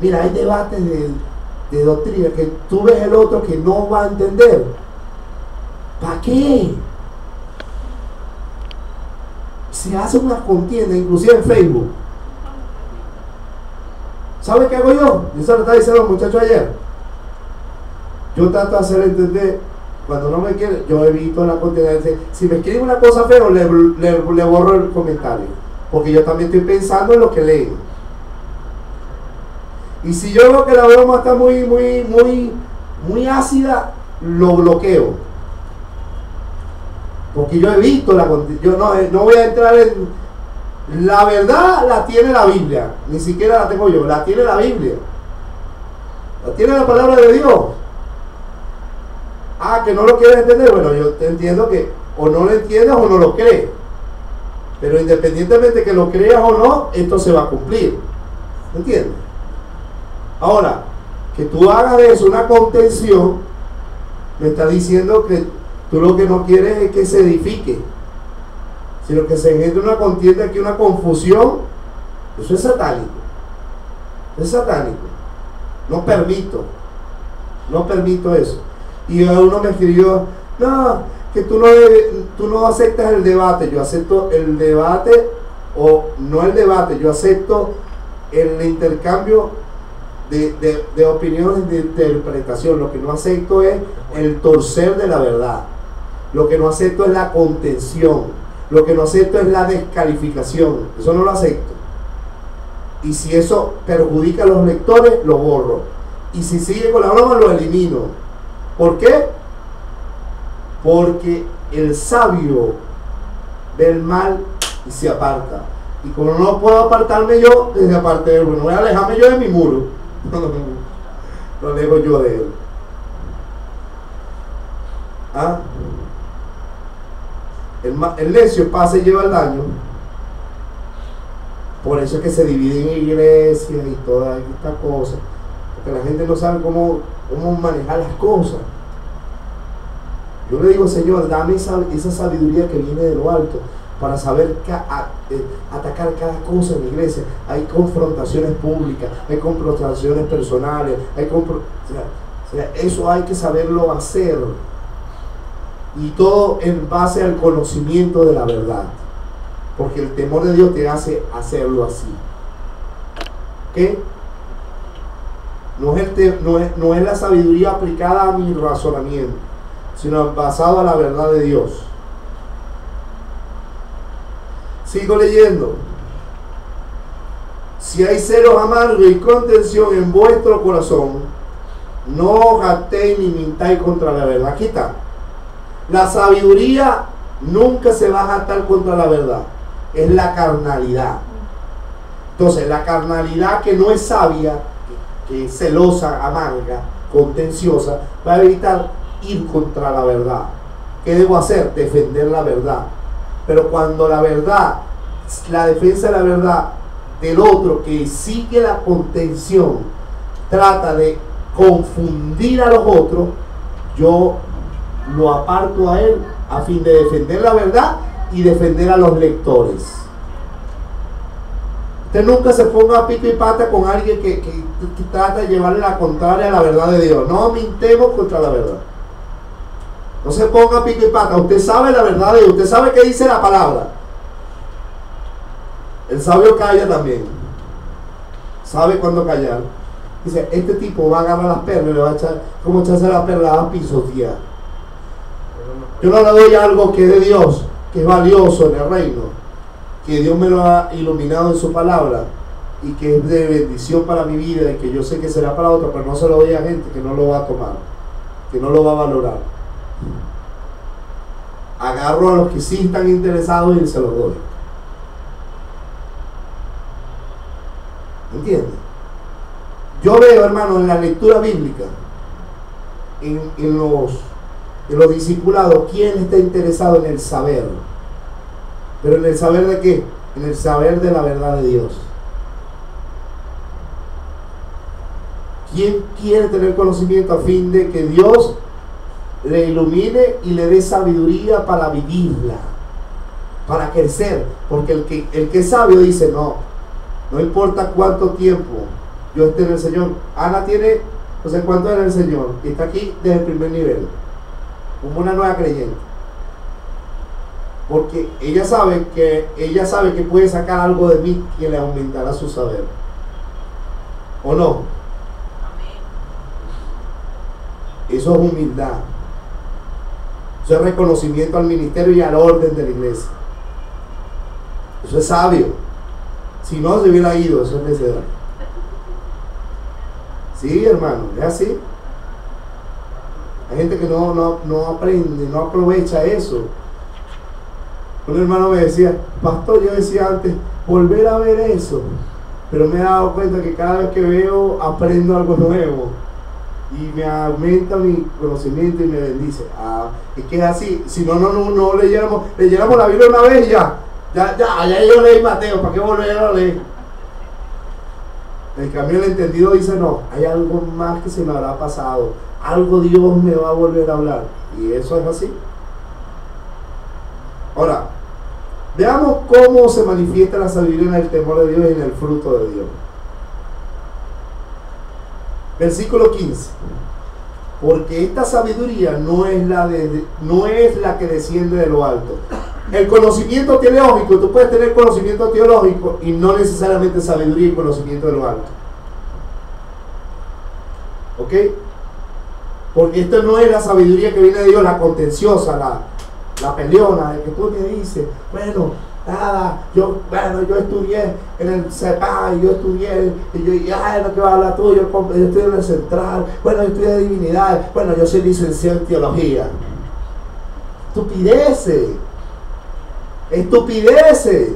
Mira, hay debates de doctrina que tú ves el otro que no va a entender. ¿Para qué? Se hace una contienda, inclusive en Facebook. ¿Sabe qué hago yo? Yo se lo estaba diciendo a los muchachos ayer. Yo trato de hacer entender. Cuando no me quiere, yo evito la contienda. Si me escriben una cosa fea, le borro el comentario, porque yo también estoy pensando en lo que leen. Y si yo veo que la broma está muy ácida, lo bloqueo, porque yo evito la contienda. Yo no voy a entrar en... La verdad la tiene la Biblia, ni siquiera la tengo yo, la tiene la Biblia, la tiene la palabra de Dios. Ah, que no lo quieres entender, bueno, yo te entiendo que o no lo entiendes o no lo crees, pero independientemente que lo creas o no, esto se va a cumplir, ¿entiendes? Ahora, que tú hagas de eso una contención, me está diciendo que tú lo que no quieres es que se edifique, sino que se engendra una contienda, aquí una confusión. Eso es satánico. Es satánico. No permito eso. Y uno me escribió: no, que tú no aceptas el debate. Yo acepto el debate, o no el debate, yo acepto el intercambio de opiniones, de interpretación. Lo que no acepto es el torcer de la verdad. Lo que no acepto es la contención. Lo que no acepto es la descalificación. Eso no lo acepto. Y si eso perjudica a los lectores, lo borro. Y si sigue con la broma, lo elimino. ¿Por qué? Porque el sabio ve el mal y se aparta. Y como no puedo apartarme yo, desde aparte de él, bueno, voy a alejarme yo de mi muro. Lo alejo yo de él. ¿Ah? El necio pasa y lleva el daño. Por eso es que se dividen iglesias y toda esta cosa, porque la gente no sabe cómo manejar las cosas. Yo le digo: Señor, dame esa sabiduría que viene de lo alto, para saber atacar cada cosa en la iglesia. Hay confrontaciones públicas, hay confrontaciones personales, o sea, eso hay que saberlo hacer. Y todo en base al conocimiento de la verdad. Porque el temor de Dios te hace hacerlo así. ¿Ok? No es la sabiduría aplicada a mi razonamiento, sino basado a la verdad de Dios. Sigo leyendo. Si hay celos amargos y contención en vuestro corazón, no os jactéis ni mintáis contra la verdad. Aquí está. La sabiduría nunca se va a jactar contra la verdad. Es la carnalidad. Entonces, la carnalidad que no es sabia, que es celosa, amarga, contenciosa, va a evitar ir contra la verdad. ¿Qué debo hacer? Defender la verdad. Pero cuando la verdad, la defensa de la verdad del otro que sigue la contención, trata de confundir a los otros, yo lo aparto a él a fin de defender la verdad y defender a los lectores. Usted nunca se ponga a pico y pata con alguien que trata de llevarle la contraria a la verdad de Dios. No mintemos contra la verdad. No se ponga a pico y pata. Usted sabe la verdad de Dios. Usted sabe qué dice la palabra. El sabio calla también. Sabe cuándo callar. Dice, este tipo va a agarrar las perlas y le va a echar, como echarse las perlas, va a pisotear. Yo no le doy algo que es de Dios, que es valioso en el reino, que Dios me lo ha iluminado en su palabra y que es de bendición para mi vida y que yo sé que será para otra, pero no se lo doy a gente que no lo va a tomar, que no lo va a valorar. Agarro a los que sí están interesados y se los doy. ¿Entiendes? Yo veo, hermano, en la lectura bíblica, en los discipulados, quién está interesado en el saber. ¿Pero en el saber de qué? En el saber de la verdad de Dios. ¿Quién quiere tener conocimiento a fin de que Dios le ilumine y le dé sabiduría para vivirla, para crecer? Porque el que es sabio dice, no importa cuánto tiempo yo esté en el Señor. Ana tiene, no sé cuánto en el Señor, y está aquí desde el primer nivel, como una nueva creyente. Porque ella sabe que puede sacar algo de mí que le aumentará su saber. ¿O no? Eso es humildad. Eso es reconocimiento al ministerio y al orden de la iglesia. Eso es sabio. Si no, se hubiera ido. Eso es necedad. Sí, hermano, es así. Hay gente que no aprende, no aprovecha eso. Un hermano me decía, pastor, yo decía antes, volver a ver eso. Pero me he dado cuenta que cada vez que veo, aprendo algo nuevo. Y me aumenta mi conocimiento y me bendice. Es que es así. Si no leyéramos la Biblia una vez ya yo leí Mateo, ¿para qué volver a leer? En cambio el entendido dice, no, hay algo más que se me habrá pasado. Algo Dios me va a volver a hablar. Y eso es así. Ahora, veamos cómo se manifiesta la sabiduría en el temor de Dios y en el fruto de Dios. Versículo 15. Porque esta sabiduría no es la que desciende de lo alto. El conocimiento teológico, tú puedes tener conocimiento teológico y no necesariamente sabiduría y conocimiento de lo alto. ¿Ok? Porque esto no es la sabiduría que viene de Dios, la contenciosa, la peleona, de que tú me dices, bueno, nada, yo estudié en el CEPA, yo estudié, no te voy a hablar tú, yo estudié en el Central, bueno, yo estudié divinidad, bueno, yo soy licenciado en teología. Estupideces.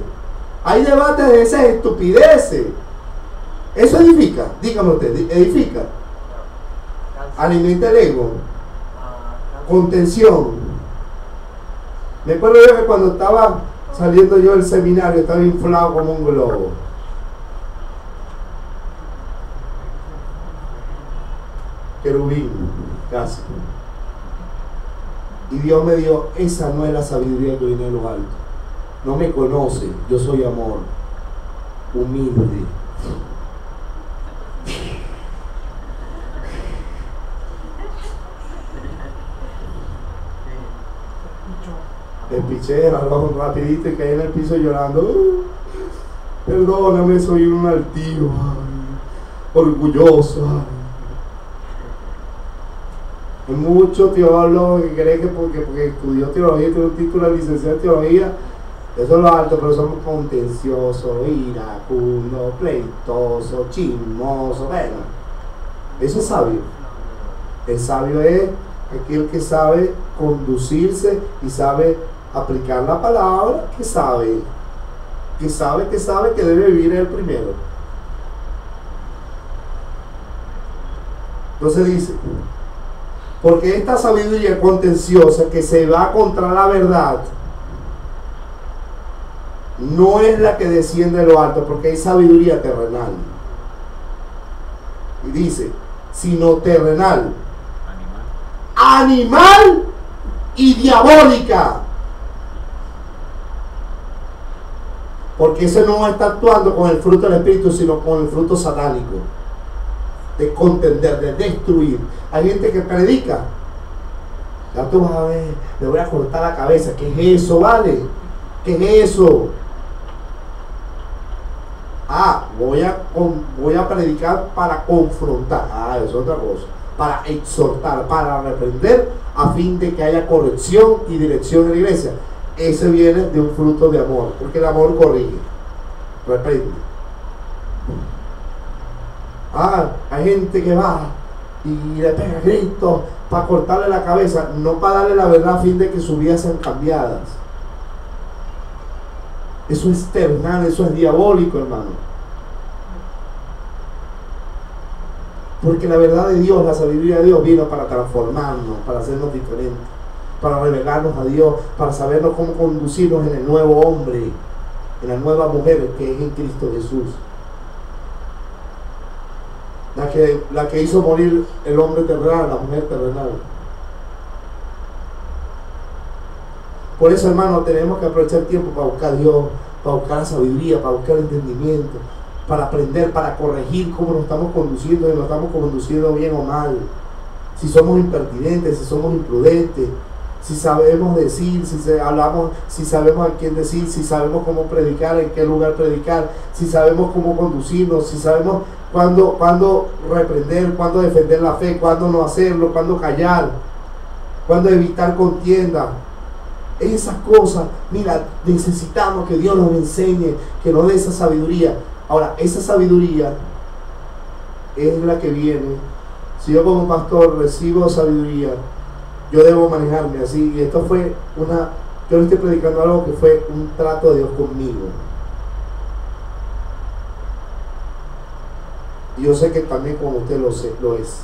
Hay debates de esas estupideces. Eso edifica, dígame usted, edifica. Alimenta el ego. Contención. Me acuerdo yo que cuando estaba saliendo yo del seminario estaba inflado como un globo. Querubín, casi. Y Dios me dio, esa no es la sabiduría que viene de lo alto. No me conoce, yo soy amor, humilde. escuché, hablamos rapidito y caí en el piso llorando. Perdóname, soy un altivo, orgulloso. Hay muchos teólogos que creen que porque estudió teología, tiene un título de licenciado en teología, eso es lo alto, pero somos contenciosos, iracundos, pleitosos, chismosos. Bueno, eso es sabio. El sabio es aquel que sabe conducirse y sabe aplicar la palabra, que debe vivir el primero. Entonces dice, porque esta sabiduría contenciosa que se va contra la verdad no es la que desciende de lo alto, porque hay sabiduría terrenal. Y dice, sino terrenal, animal y diabólica. Porque ese no está actuando con el fruto del Espíritu, sino con el fruto satánico. De contender, de destruir. Hay gente que predica. Ya tú vas a ver, le voy a cortar la cabeza. ¿Qué es eso, vale? ¿Qué es eso? Voy a predicar para confrontar. Es otra cosa. Para exhortar, para reprender, a fin de que haya corrección y dirección en la iglesia. Ese viene de un fruto de amor, porque el amor corrige, reprende. Hay gente que va y le pega gritos para cortarle la cabeza, no para darle la verdad a fin de que sus vidas sean cambiadas. Eso es terrenal, eso es diabólico, hermano. Porque la verdad de Dios, la sabiduría de Dios vino para transformarnos, para hacernos diferentes, para revelarnos a Dios, para sabernos cómo conducirnos en el nuevo hombre, en la nueva mujer que es en Cristo Jesús. La que hizo morir el hombre terrenal, la mujer terrenal. Por eso, hermano, tenemos que aprovechar tiempo para buscar a Dios, para buscar la sabiduría, para buscar el entendimiento, para aprender, para corregir cómo nos estamos conduciendo, si nos estamos conduciendo bien o mal, si somos impertinentes, si somos imprudentes, si sabemos decir, hablamos, si sabemos a quién decir, si sabemos cómo predicar, en qué lugar predicar, si sabemos cómo conducirnos, si sabemos cuándo reprender, cuándo defender la fe, cuándo no hacerlo, cuándo callar, cuándo evitar contienda. Esas cosas, mira, necesitamos que Dios nos enseñe, que nos dé esa sabiduría. Ahora, esa sabiduría es la que viene. Si yo como pastor recibo sabiduría, yo debo manejarme así. Y esto fue yo le estoy predicando algo que fue un trato de Dios conmigo. Y yo sé que también con usted lo es.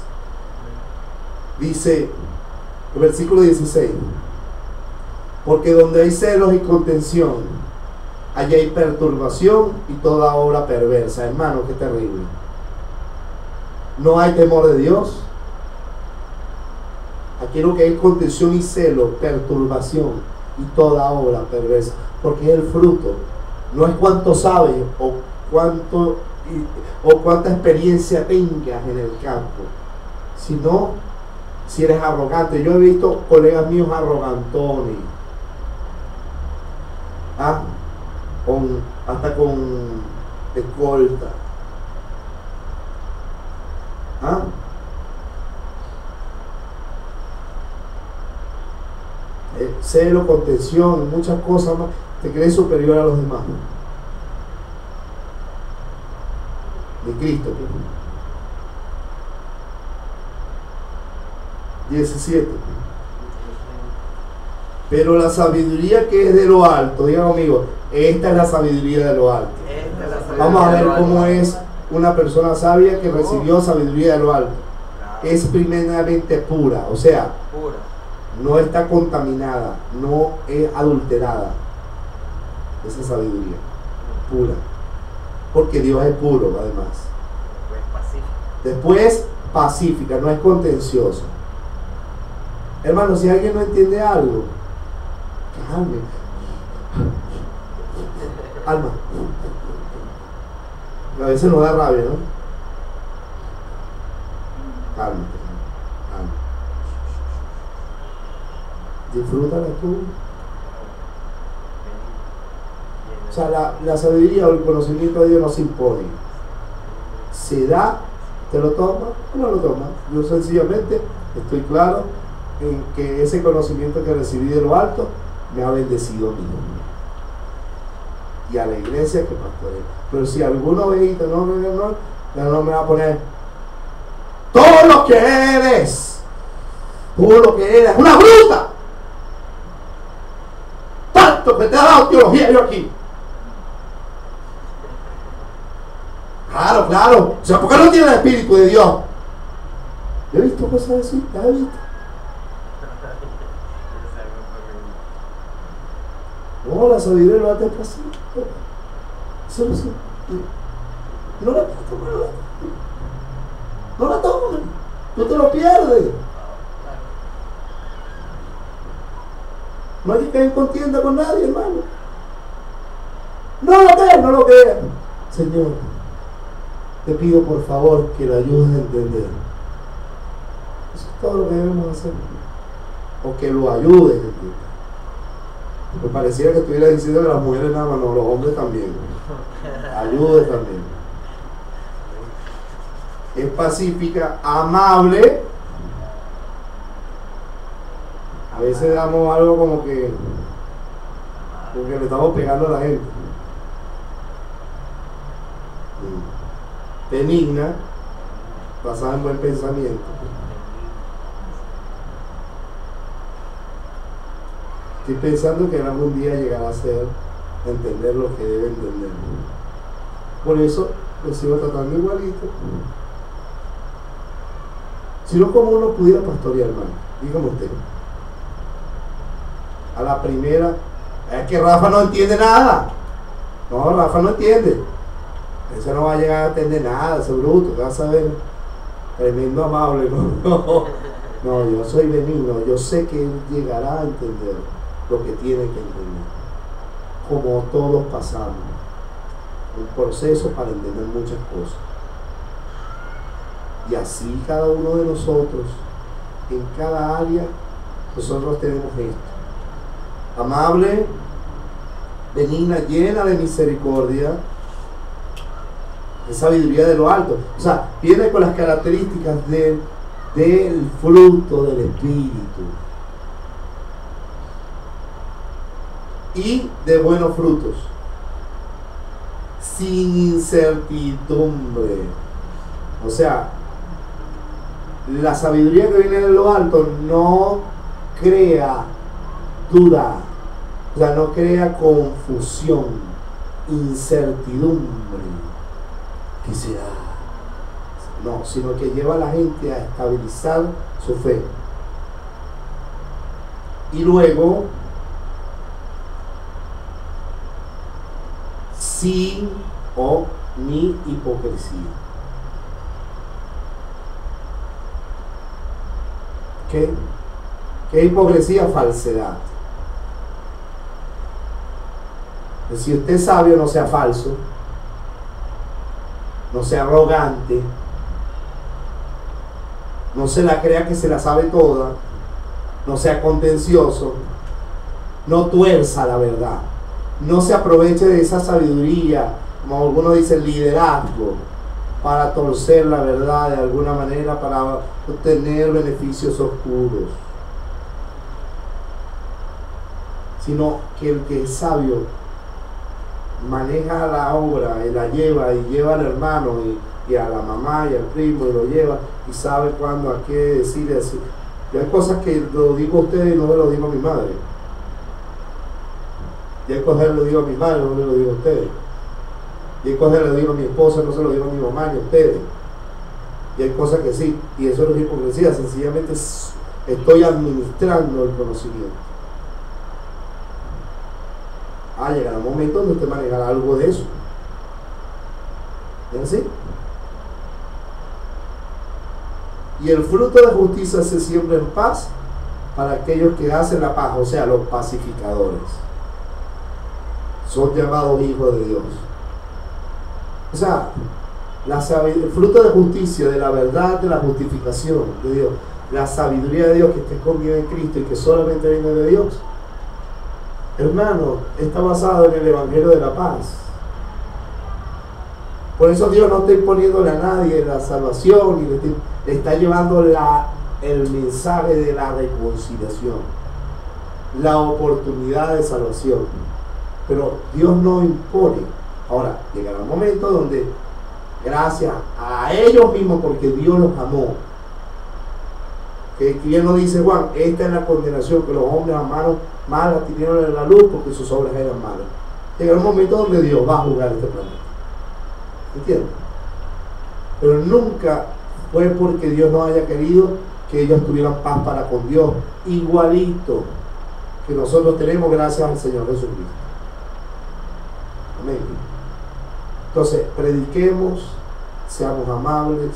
Dice el versículo 16, porque donde hay celos y contención, allí hay perturbación y toda obra perversa. Hermano, qué terrible. No hay temor de Dios. Aquí lo que hay contención y celo, perturbación y toda obra perversa, porque es el fruto. No es cuánto sabes o cuánta experiencia tengas en el campo, sino si eres arrogante. Yo he visto colegas míos arrogantones, hasta con escolta, celo, contención, muchas cosas más. Te crees superior a los demás de Cristo. 17. Pero la sabiduría que es de lo alto, digan conmigo, esta es la sabiduría de lo alto. Vamos a ver cómo es una persona sabia que recibió sabiduría de lo alto. Es primeramente pura, o sea, no está contaminada, no es adulterada. Esa sabiduría pura, porque Dios es puro además. Después pacífica, no es contenciosa. Hermano, si alguien no entiende algo, calme. Alma, a veces nos da rabia, ¿no? Calma. Disfrútala tú. O sea, la sabiduría o el conocimiento de Dios no se impone. Se da, te lo tomas o no lo tomas. Yo sencillamente estoy claro en que ese conocimiento que recibí de lo alto me ha bendecido a mí y a la iglesia que pastoreo. Pero si alguno ve y no me va a poner todo lo que eres, una bruta, tanto que te ha dado teología yo aquí. Claro, o sea, ¿por qué no tiene el Espíritu de Dios? Yo he visto cosas así, las he visto. No, la sabiduría lo hace así. Eso no sé. No la tomes. No la tomes. Tú te lo pierdes. No hay que caer en contienda con nadie, hermano. No lo creas. Señor, te pido por favor que lo ayudes a entender. Eso es todo lo que debemos hacer. O que lo ayudes a entender. Me pareciera que estuviera diciendo que las mujeres nada más, no, los hombres también. Ayude también. Es pacífica, amable. A veces damos algo como que le estamos pegando a la gente. Benigna, basada en buen pensamiento. Estoy pensando que en algún día llegará a entender lo que debe entender. Por eso lo sigo tratando igualito. Si no, como uno pudiera pastorear, hermano. Dígame usted. A la primera, es que Rafa no entiende nada. No, Rafa no entiende. Ese no va a llegar a entender nada, ese bruto, vas a ver. Tremendo amable, no, yo soy benigno, yo sé que él llegará a entender lo que tiene que entender. Como todos pasamos un proceso para entender muchas cosas. Y así cada uno de nosotros, en cada área, nosotros tenemos esto. Amable, benigna, llena de misericordia, de sabiduría de lo alto. O sea, viene con las características del fruto del Espíritu. Y de buenos frutos. Sin incertidumbre. O sea, la sabiduría que viene de lo alto no crea duda. O sea, no crea confusión, incertidumbre. ¿Qué será? No, sino que lleva a la gente a estabilizar su fe. Y luego, sin o ni hipocresía. ¿Qué? ¿Qué hipocresía? Falsedad. Si usted es sabio, no sea falso, no sea arrogante, no se la crea que se la sabe toda, no sea contencioso, no tuerza la verdad, no se aproveche de esa sabiduría, como algunos dicen, liderazgo, para torcer la verdad de alguna manera, para obtener beneficios oscuros, sino que el que es sabio maneja la obra y la lleva, y lleva al hermano y a la mamá y al primo, y lo lleva y sabe cuándo, a qué decir así. Y hay cosas que lo digo a ustedes y no me lo digo a mi madre. Y hay cosas que lo digo a mi madre, no me lo digo a ustedes. Y hay cosas que le digo a mi esposa, no se lo digo a mi mamá ni a ustedes. Y hay cosas que sí, y eso no es hipocresía, sencillamente estoy administrando el conocimiento. Llegará un momento donde usted manejará algo de eso. ¿Es así? Y el fruto de justicia se siembra en paz para aquellos que hacen la paz, o sea, los pacificadores. Son llamados hijos de Dios. O sea, el fruto de justicia, de la verdad, de la justificación de Dios, la sabiduría de Dios que está escondida en Cristo y que solamente viene de Dios, Hermano, está basado en el Evangelio de la paz. Por eso Dios no está imponiéndole a nadie la salvación, y le está llevando el mensaje de la reconciliación, la oportunidad de salvación. Pero Dios no impone. Ahora, llegará un momento donde, gracias a ellos mismos, porque Dios los amó, que bien lo dice Juan, esta es la condenación, que los hombres amaron más las tinieblas de la luz porque sus obras eran malas. Llegará un momento donde Dios va a juzgar este planeta. ¿Entiendes? Pero nunca fue porque Dios no haya querido que ellos tuvieran paz para con Dios, igualito que nosotros tenemos gracias al Señor Jesucristo. Amén. Entonces, prediquemos, seamos amables,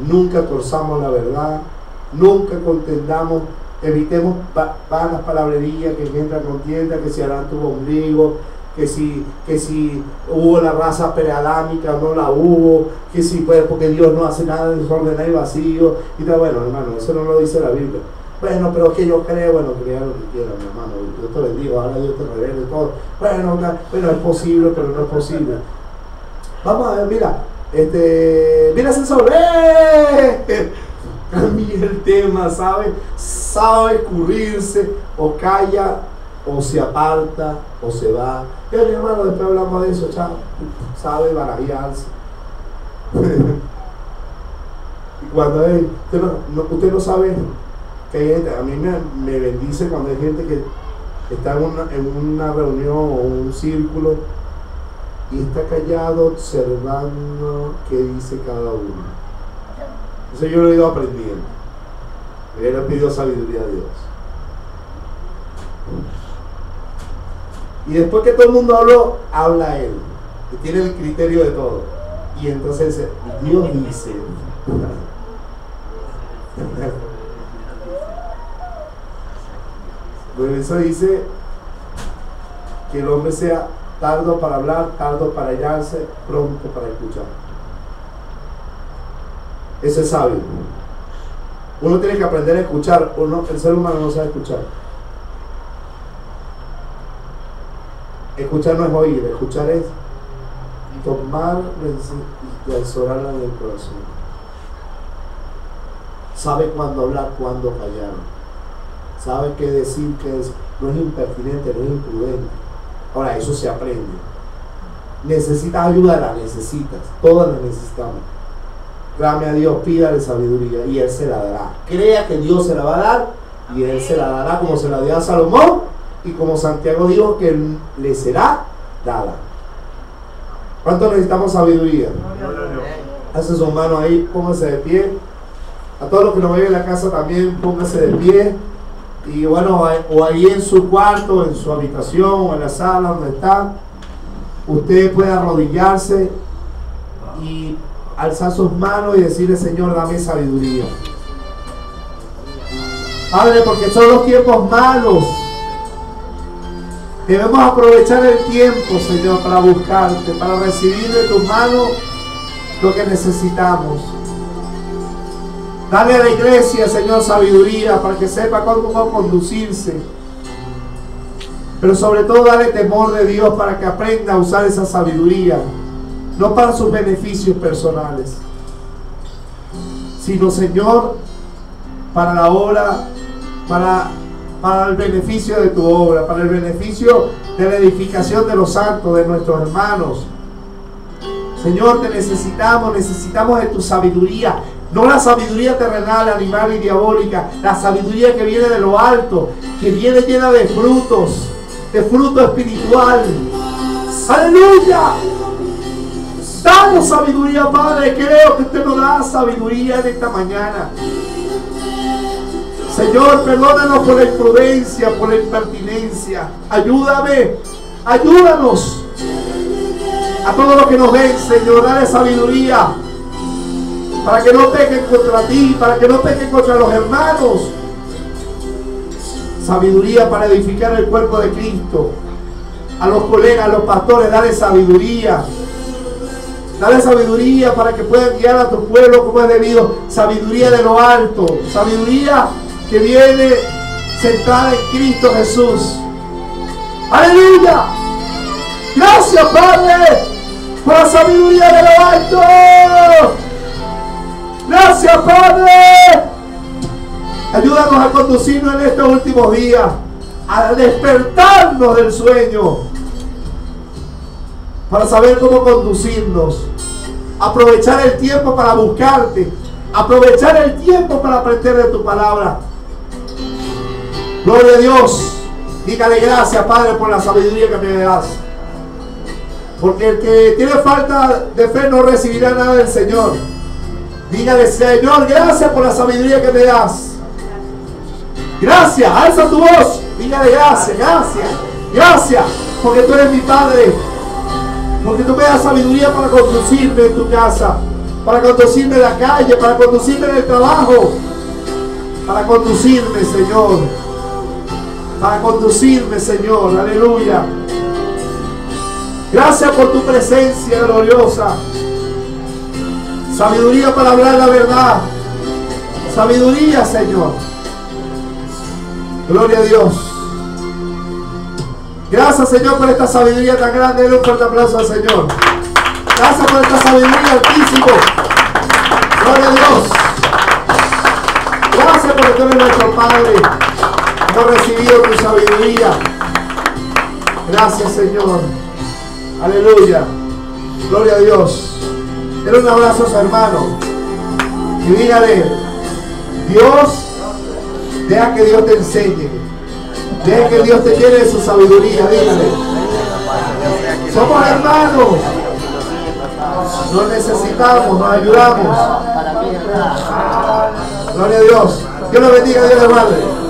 nunca torzamos la verdad, nunca contendamos, evitemos vanas palabrerías que engendran contienda, que si Adán tuvo ombligo, que si hubo la raza preadámica o no la hubo, que si pues porque Dios no hace nada desordenado y vacío, y tal. Bueno, hermano, eso no lo dice la Biblia. Bueno, pero que yo creo, bueno, crea lo que quiera, mi hermano, Dios te bendiga, ahora Dios te revele todo. Bueno, es posible, pero no es posible. Vamos a ver, mira, mira César, cambia el tema, sabe escurrirse, o calla, o se aparta, o se va. Mi hermano, después hablamos de eso, chao. Sabe barajearse. Y cuando usted no sabe que hay gente, a mí me bendice cuando hay gente que está en una reunión o un círculo y está callado observando qué dice cada uno. Eso yo lo he ido aprendiendo. Él le pidió sabiduría a Dios. Y después que todo el mundo habló, habla él, que tiene el criterio de todo. Y entonces Dios dice, pues eso dice que el hombre sea tardo para hablar, tardo para irarse, pronto para escuchar. Ese es sabio. Uno tiene que aprender a escuchar, o no, el ser humano no sabe escuchar. Escuchar no es oír, escuchar es tomar y atesorarla en el corazón. Sabe cuándo hablar, cuándo callar. Sabe qué decir, qué decir. No es impertinente, no es imprudente. Ahora, eso se aprende. Necesitas ayuda, la necesitas. Todas la necesitamos. Clame a Dios, pídale sabiduría y Él se la dará. Crea que Dios se la va a dar y Él se la dará como se la dio a Salomón y como Santiago dijo que le será dada. ¿Cuánto necesitamos sabiduría? Hace su mano ahí, póngase de pie. A todos los que nos ven en la casa también, póngase de pie. Y bueno, o ahí en su cuarto, en su habitación, o en la sala donde está, usted puede arrodillarse y alzar sus manos y decirle: Señor, dame sabiduría. Padre, porque son los tiempos malos. Debemos aprovechar el tiempo, Señor, para buscarte, para recibir de tus manos lo que necesitamos. Dale a la iglesia, Señor, sabiduría para que sepa cómo conducirse. Pero sobre todo, dale temor de Dios para que aprenda a usar esa sabiduría. No para sus beneficios personales, sino, Señor, para la obra, para el beneficio de tu obra, para el beneficio de la edificación de los santos, de nuestros hermanos. Señor, te necesitamos de tu sabiduría. No la sabiduría terrenal, animal y diabólica, la sabiduría que viene de lo alto, que viene llena de fruto espiritual. ¡Aleluya! Danos sabiduría, Padre. Creo que usted nos da sabiduría en esta mañana. Señor, perdónanos por la imprudencia, por la impertinencia. Ayúdanos. A todos los que nos ven, Señor, dale sabiduría para que no pequen contra ti, para que no pequen contra los hermanos. Sabiduría para edificar el cuerpo de Cristo. A los colegas, a los pastores, dale sabiduría. Dale sabiduría para que puedan guiar a tu pueblo como es debido. Sabiduría de lo alto. Sabiduría que viene centrada en Cristo Jesús. Aleluya. Gracias, Padre, por la sabiduría de lo alto. Gracias, Padre. Ayúdanos a conducirnos en estos últimos días, a despertarnos del sueño, para saber cómo conducirnos, aprovechar el tiempo para buscarte, aprovechar el tiempo para aprender de tu palabra. Gloria a Dios. Dígale gracias, Padre, por la sabiduría que me das. Porque el que tiene falta de fe no recibirá nada del Señor. Dígale, Señor, gracias por la sabiduría que me das. Gracias, alza tu voz. Dígale gracias, gracias, gracias. Porque tú eres mi Padre. Porque tú me das sabiduría para conducirme en tu casa, para conducirme en la calle, para conducirme en el trabajo, para conducirme, Señor. Para conducirme, Señor. Aleluya. Gracias por tu presencia gloriosa. Sabiduría para hablar la verdad. Sabiduría, Señor. Gloria a Dios. Gracias, Señor, por esta sabiduría tan grande. Denle un fuerte aplauso al Señor. Gracias por esta sabiduría altísimo. Gloria a Dios. Gracias porque tú eres nuestro Padre. Hemos recibido tu sabiduría. Gracias, Señor. Aleluya. Gloria a Dios. Denle un abrazo a su hermano. Y dígale, Dios, deja que Dios te enseñe. Deja que Dios te llene de su sabiduría. Dígale. Somos hermanos. Nos necesitamos, nos ayudamos. Gloria a Dios. Dios lo bendiga, Dios le guarde.